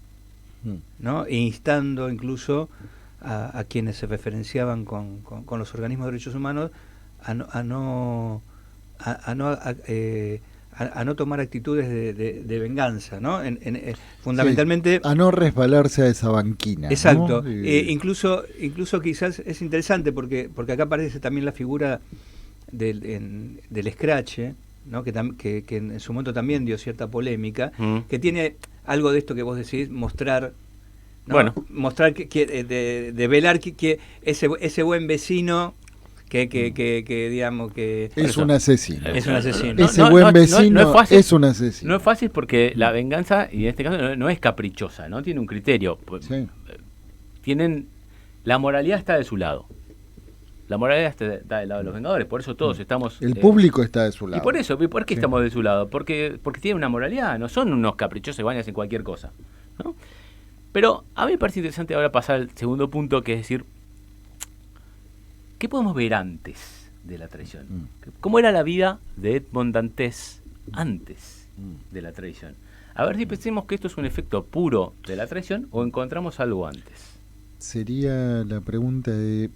¿no? E instando incluso a quienes se referenciaban con los organismos de derechos humanos a no tomar actitudes de venganza, ¿no? Fundamentalmente... Sí, a no resbalarse a esa banquina. Exacto. ¿no? Incluso quizás es interesante porque acá aparece también la figura del Scratch, ¿no? que en su momento también dio cierta polémica, que tiene algo de esto que vos decís, mostrar... ¿no? Bueno. Mostrar de velar que ese buen vecino... Que digamos que... Es un asesino. Es un asesino. Ese buen vecino es un asesino. No es fácil porque la venganza, y en este caso no es caprichosa, ¿no? Tiene un criterio. Sí. La moralidad está de su lado. La moralidad está del lado de los vengadores, por eso todos estamos... El público está de su lado. Y por eso, ¿por qué estamos de su lado? Porque tienen una moralidad, no son unos caprichosos y van a hacer cualquier cosa, ¿no? Pero a mí me parece interesante ahora pasar al segundo punto, que es decir, ¿qué podemos ver antes de la traición? ¿Cómo era la vida de Edmond Dantes antes de la traición? A ver si pensemos que esto es un efecto puro de la traición o encontramos algo antes. Sería la pregunta de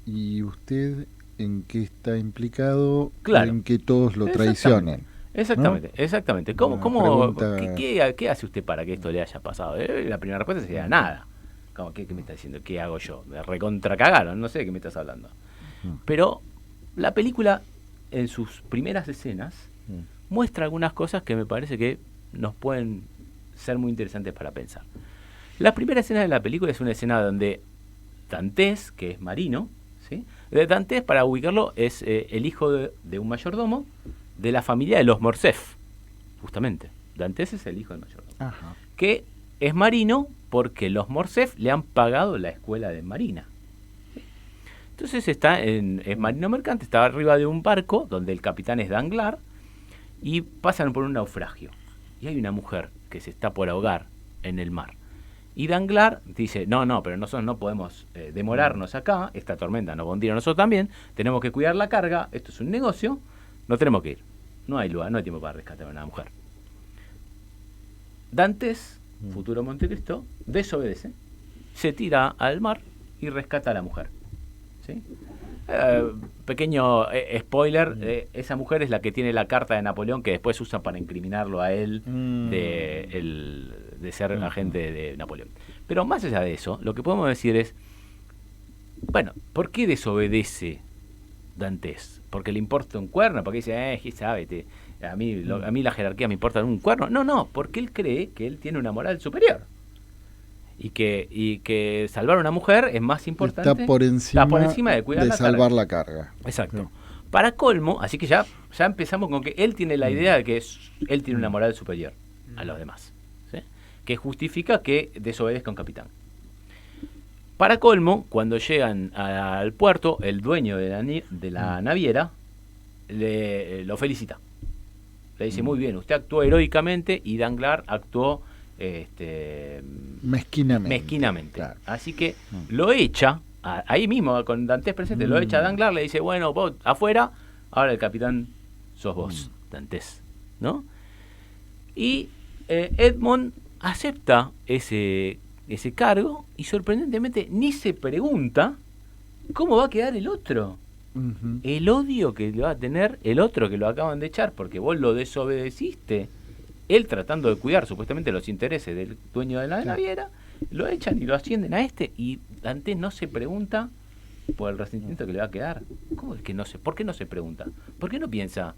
¿y usted en qué está implicado? Claro. En que todos lo traicionen. Exactamente, ¿no? Exactamente. Pregunta... ¿Qué hace usted para que esto le haya pasado? La primera respuesta sería nada. ¿Qué me está diciendo? ¿Qué hago yo? Me recontracagaron, no sé de qué me estás hablando. Pero la película, en sus primeras escenas, muestra algunas cosas que me parece que nos pueden ser muy interesantes para pensar. La primera escena de la película es una escena donde Dantes, que es marino, ¿sí? Dantes, para ubicarlo, es el hijo de un mayordomo de la familia de los Morcerf, justamente. Dantes es el hijo del mayordomo. Ajá. Que es marino porque los Morcerf le han pagado la escuela de marina. Entonces es marino mercante, está arriba de un barco donde el capitán es Danglars y pasan por un naufragio. Y hay una mujer que se está por ahogar en el mar. Y Danglars dice, no, pero nosotros no podemos demorarnos acá, esta tormenta nos va a hundir a nosotros también, tenemos que cuidar la carga, esto es un negocio, no tenemos que ir. No hay lugar, no hay tiempo para rescatar a una mujer. Dantes, futuro Montecristo, desobedece, se tira al mar y rescata a la mujer. ¿Sí? Pequeño spoiler, esa mujer es la que tiene la carta de Napoleón que después usa para incriminarlo a él de ser agente de Napoleón. Pero más allá de eso, lo que podemos decir es, bueno, ¿por qué desobedece Dantes? ¿Porque le importa un cuerno? ¿Porque dice, ¿qué sabe? A mí la jerarquía me importa un cuerno. No, porque él cree que él tiene una moral superior. Y que salvar a una mujer es más importante. Está por encima de cuidar de salvar la carga. Exacto. Sí. Para colmo, así que ya empezamos con que él tiene la idea de que él tiene una moral superior a los demás, ¿sí? Que justifica que desobedezca a un capitán. Para colmo, cuando llegan al puerto, el dueño de la naviera lo felicita. Le dice, muy bien, usted actuó heroicamente, y Danglars actuó mezquinamente. Claro. Así que lo echa, ahí mismo con Dantes presente, lo echa a Danglars, le dice, bueno, vos afuera, ahora el capitán sos vos, Dantes, ¿no? Y Edmond acepta ese cargo y sorprendentemente ni se pregunta cómo va a quedar el otro. El odio que le va a tener el otro que lo acaban de echar porque vos lo desobedeciste, él tratando de cuidar supuestamente los intereses del dueño de la naviera, lo echan y lo ascienden a y Dantes no se pregunta por el resentimiento que le va a quedar. ¿Cómo es que no se? ¿Por qué no se pregunta? ¿Por qué no piensa,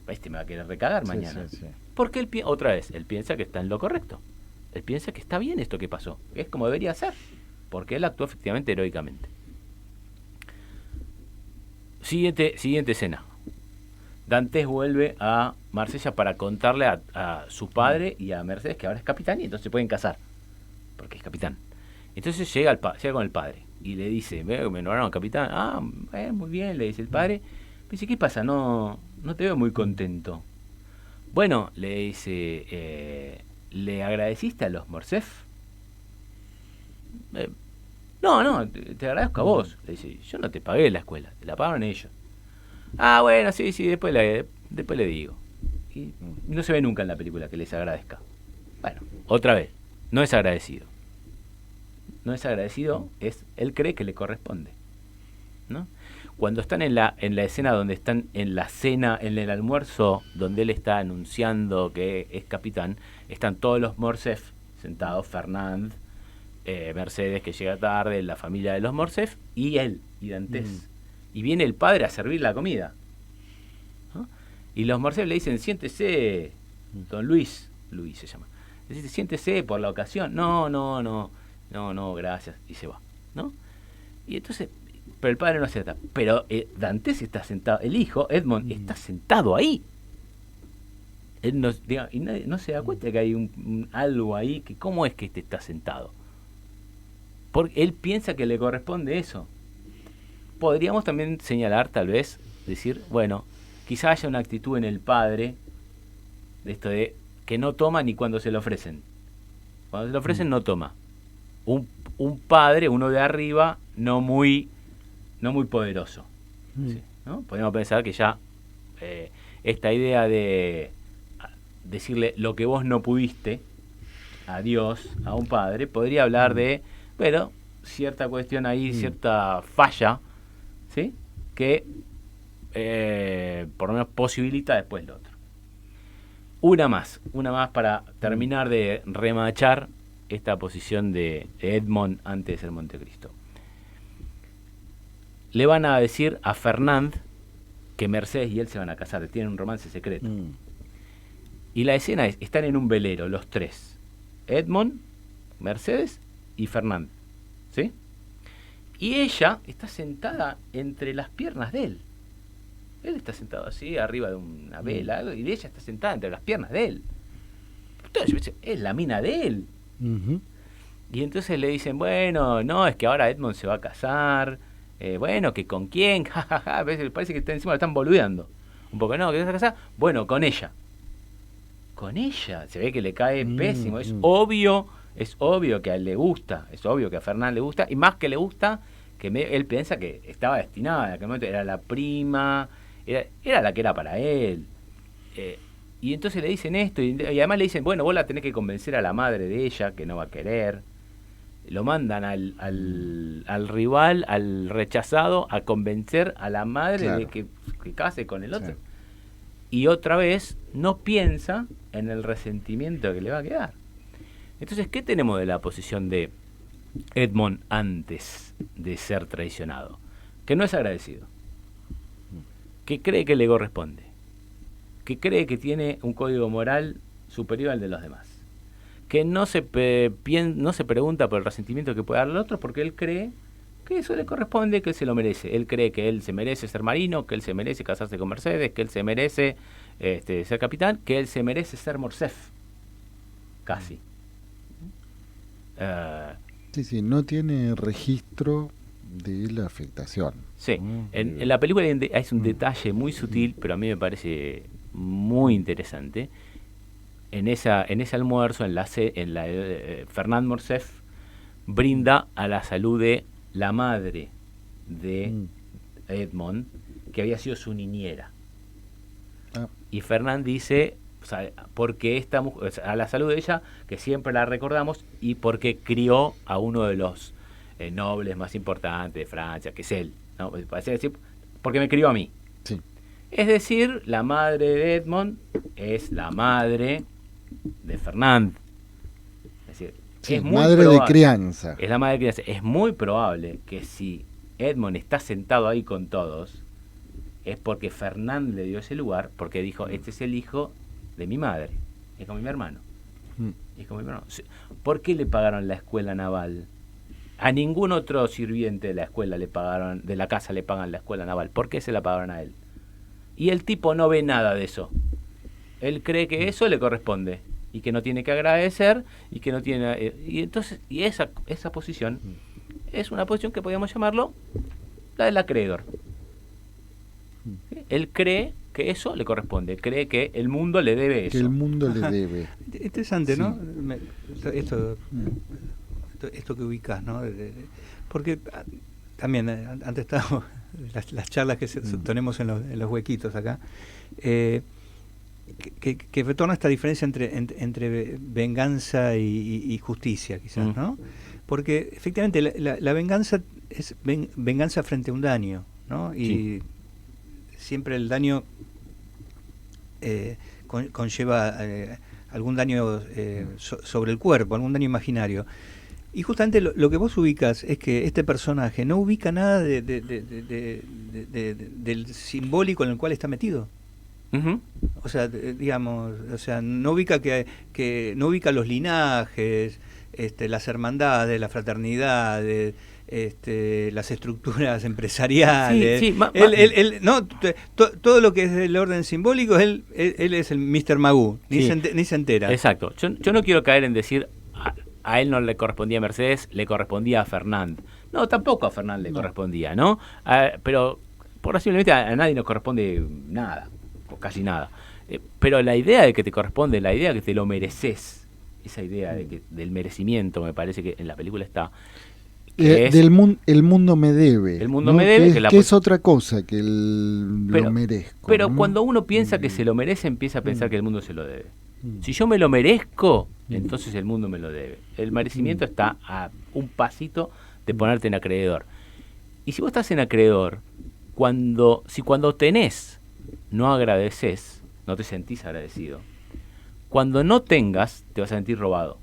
me va a querer recagar mañana? Sí. Porque él piensa que está en lo correcto. Él piensa que está bien esto que pasó, que es como debería ser, porque él actuó efectivamente heroicamente. Siguiente escena. Dantes vuelve a Marsella para contarle a su padre y a Mercedes que ahora es capitán y entonces se pueden casar, porque es capitán. Entonces llega con el padre y le dice, me nombraron capitán. Muy bien, le dice el padre. Me dice, ¿qué pasa? No te veo muy contento. Bueno, le dice, ¿le agradeciste a los Morcef? No, te agradezco a vos. Le dice, yo no te pagué la escuela, te la pagaron ellos. Ah, bueno, sí, después le digo. Y no se ve nunca en la película que les agradezca. Bueno, otra vez, no es agradecido. No es agradecido, él cree que le corresponde, ¿no? Cuando están en la escena donde están en la cena, en el almuerzo, donde él está anunciando que es capitán, están todos los Morcef sentados, Fernand, Mercedes, que llega tarde, la familia de los Morcef, y él, y Dantes. Y viene el padre a servir la comida, ¿no? Y los Morcef le dicen, siéntese, don Luis se llama. Le dice, siéntese por la ocasión. No, gracias. Y se va, ¿no? Y entonces, pero el padre no acepta. Pero Dantes está sentado, el hijo, Edmond, está sentado ahí. Él y no se da cuenta que hay algo ahí, que cómo es que este está sentado. Porque él piensa que le corresponde eso. Podríamos también señalar, tal vez, decir, bueno, quizá haya una actitud en el padre, de esto de que no toma ni cuando se le ofrecen. Cuando se le ofrecen no toma. Un padre, uno de arriba, no muy poderoso. ¿Sí? ¿No? Podemos pensar que ya esta idea de decirle lo que vos no pudiste a Dios, a un padre, podría hablar de, bueno, cierta cuestión ahí, cierta falla, ¿sí? Que por lo menos posibilita después lo otro. Una más para terminar de remachar esta posición de Edmond antes de ser Montecristo. Le van a decir a Fernand que Mercedes y él se van a casar, tienen un romance secreto. Y la escena es, están en un velero los tres, Edmond, Mercedes y Fernand, ¿sí? Y ella está sentada entre las piernas de él. Él está sentado así, arriba de una vela, y ella está sentada entre las piernas de él. Entonces, es la mina de él. Y entonces le dicen, bueno, no, es que ahora Edmond se va a casar, bueno, que con quién, jajaja, parece que está encima, lo están boludeando. Un poco, no, que se va a casar, bueno, con ella. Con ella, se ve que le cae pésimo, es obvio que a él le gusta, es obvio que a Fernán le gusta, y más que le gusta, que él piensa que estaba destinada, en aquel momento era la prima, era la que era para él. Y entonces le dicen esto, y además le dicen, bueno, vos la tenés que convencer a la madre de ella, que no va a querer. Lo mandan al rival, al rechazado, a convencer a la madre de que case con el otro. Sí. Y otra vez no piensa en el resentimiento que le va a quedar. Entonces, ¿qué tenemos de la posición de Edmond antes de ser traicionado? Que no es agradecido, que cree que le corresponde, que cree que tiene un código moral superior al de los demás, que no se pregunta por el resentimiento que puede darle al otro, porque él cree que eso le corresponde, que él se lo merece. Él cree que él se merece ser marino, que él se merece casarse con Mercedes, que él se merece ser capitán, que él se merece ser Morcef. Casi. Sí, no tiene registro de la afectación. Sí, en la película hay un detalle muy sutil, pero a mí me parece muy interesante. En ese almuerzo, Fernand Morcef brinda a la salud de la madre de Edmond, que había sido su niñera. Y Fernand dice, o sea, porque esta mujer, o sea, a la salud de ella, que siempre la recordamos, y porque crió a uno de los nobles más importantes de Francia, que es él, ¿no? Parece decir, porque me crió a mí. Sí. Es decir, la madre de Edmond es la madre de Fernand. Es decir, sí, es muy madre probable, de crianza. Es la madre de crianza. Es muy probable que si Edmond está sentado ahí con todos, es porque Fernand le dio ese lugar, porque dijo, este es el hijo de mi madre, es como mi hermano. Es como mi hermano. ¿Por qué le pagaron la escuela naval? A ningún otro sirviente de la escuela le pagaron, de la casa le pagan la escuela naval. ¿Por qué se la pagaron a él? Y el tipo no ve nada de eso. Él cree que eso le corresponde y que no tiene que agradecer y que no tiene y esa posición es una posición que podríamos llamarlo la del acreedor. Él cree que eso le corresponde, cree que el mundo le debe eso. Que el mundo le debe. Interesante, Sí. ¿no? Esto que ubicás, ¿no? Porque también, antes estábamos, las charlas que tenemos en los huequitos acá, que retorna esta diferencia entre venganza y justicia, quizás, ¿no? Porque efectivamente la venganza es venganza frente a un daño, ¿no? Y siempre el daño conlleva algún daño sobre el cuerpo, algún daño imaginario. Y justamente lo que vos ubicas es que este personaje no ubica nada del simbólico en el cual está metido. Uh-huh. O sea, digamos, no ubica que no ubica los linajes, las hermandades, las fraternidades, las estructuras empresariales. Todo lo que es del orden simbólico, él es el Mr. Magoo, ni se entera. Exacto. Yo no quiero caer en decir a él no le correspondía a Mercedes, le correspondía a Fernand. No, tampoco a Fernand le correspondía, ¿no? Pero posiblemente a nadie nos corresponde nada, o casi nada. Pero la idea de que te corresponde, la idea de que te lo mereces, esa idea del merecimiento, me parece que en la película está. El mundo me debe. El mundo me debe. Que es otra cosa que lo merezco. Pero cuando uno piensa que se lo merece, empieza a pensar que el mundo se lo debe. Si yo me lo merezco, entonces el mundo me lo debe. El merecimiento está a un pasito de ponerte en acreedor. Y si vos estás en acreedor, si cuando tenés no agradeces, no te sentís agradecido. Cuando no tengas, te vas a sentir robado.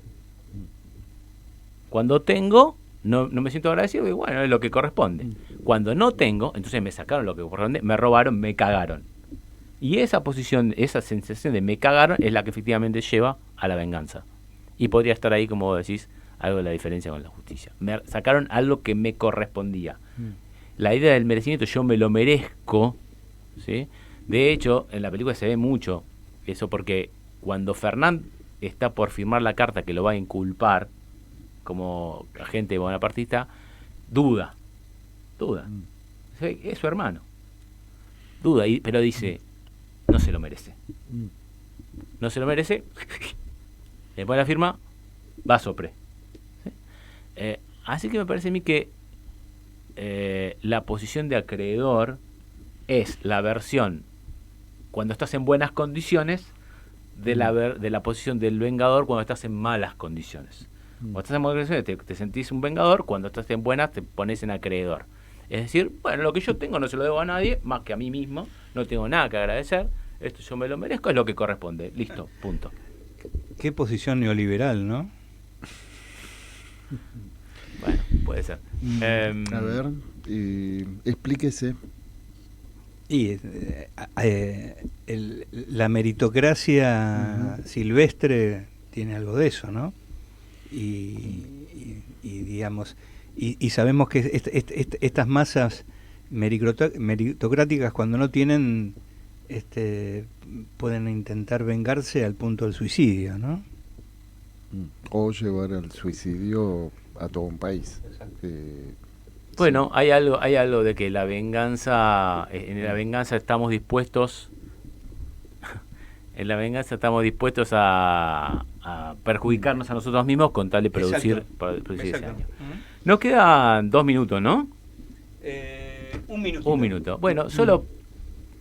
Cuando tengo, no me siento agradecido, y bueno, es lo que corresponde. Cuando no tengo, entonces me sacaron lo que corresponde, me robaron, me cagaron. Y esa posición, esa sensación de me cagaron es la que efectivamente lleva a la venganza. Y podría estar ahí, como vos decís, algo de la diferencia con la justicia. Me sacaron algo que me correspondía. La idea del merecimiento, yo me lo merezco, ¿sí? De hecho, en la película se ve mucho eso, porque cuando Fernand está por firmar la carta que lo va a inculpar como agente bonapartista, duda. Es su hermano. Duda, pero dice, no se lo merece. No se lo merece. Después de la firma, va sopre. ¿Sí? Así que me parece a mí que la posición de acreedor es la versión, cuando estás en buenas condiciones, de la posición del vengador cuando estás en malas condiciones. Cuando estás en buenas condiciones te sentís un vengador, cuando estás en buenas te pones en acreedor. Es decir, bueno, lo que yo tengo no se lo debo a nadie, más que a mí mismo, no tengo nada que agradecer, esto yo me lo merezco, es lo que corresponde, listo, punto. Qué posición neoliberal, ¿no? Bueno, puede ser. A ver, explíquese. Y la meritocracia silvestre tiene algo de eso, ¿no? Y digamos, y sabemos que estas masas meritocráticas, cuando no tienen, pueden intentar vengarse al punto del suicidio, ¿no? O llevar al suicidio a todo un país. Bueno, hay algo de que la venganza, en la venganza estamos dispuestos a perjudicarnos a nosotros mismos con tal de producir ese daño. Nos quedan 2 minutos, ¿no? Un minuto. Bueno, solo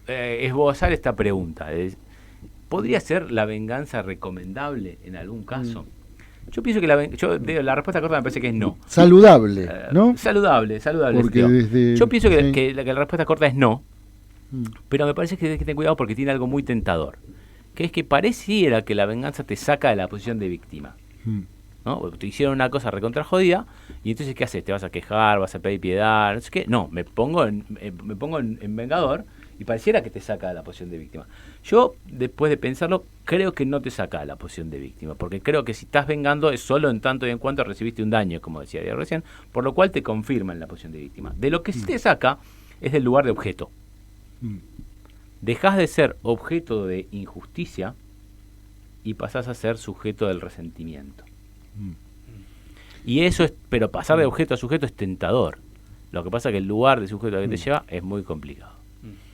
esbozar esta pregunta. ¿Podría ser la venganza recomendable en algún caso? Yo pienso que la respuesta corta me parece que es no. Saludable, ¿no? Saludable. Yo pienso que la respuesta corta es no, pero me parece que hay que tener cuidado porque tiene algo muy tentador, que es que pareciera que la venganza te saca de la posición de víctima. ¿No? Te hicieron una cosa recontra jodida y entonces ¿qué haces? ¿Te vas a quejar? ¿Vas a pedir piedad? No sé qué. No, me pongo en vengador y pareciera que te saca de la posición de víctima. Yo, después de pensarlo, creo que no te saca de la posición de víctima, porque creo que si estás vengando es solo en tanto y en cuanto recibiste un daño, como decía Diego recién, por lo cual te confirma en la posición de víctima. De lo que sí te saca es del lugar de objeto. Dejás de ser objeto de injusticia y pasás a ser sujeto del resentimiento. Y eso es, pero pasar de objeto a sujeto es tentador. Lo que pasa es que el lugar de sujeto que te lleva es muy complicado.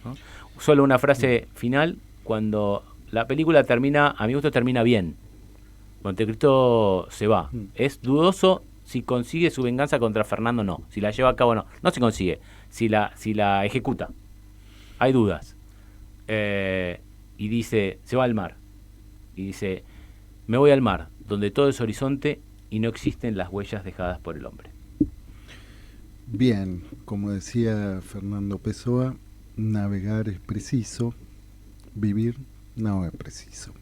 ¿no? Solo una frase final, cuando la película termina, a mi gusto termina bien. Montecristo se va. Es dudoso si consigue su venganza contra Fernando, no. Si la lleva a cabo, no. No se consigue. Si la ejecuta. Hay dudas. Y dice, se va al mar. Y dice, me voy al mar, donde todo es horizonte y no existen las huellas dejadas por el hombre. Bien, como decía Fernando Pessoa, navegar es preciso, vivir no es preciso.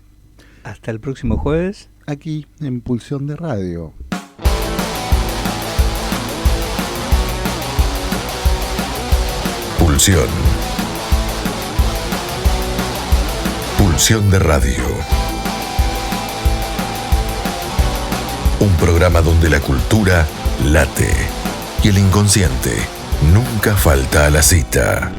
Hasta el próximo jueves. Aquí, en Pulsión de Radio. Pulsión. Pulsión de Radio. Un programa donde la cultura late y el inconsciente nunca falta a la cita.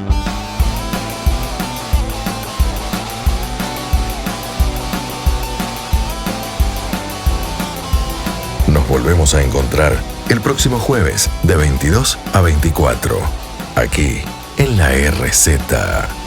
Nos volvemos a encontrar el próximo jueves de 22 a 24, aquí en la RZ.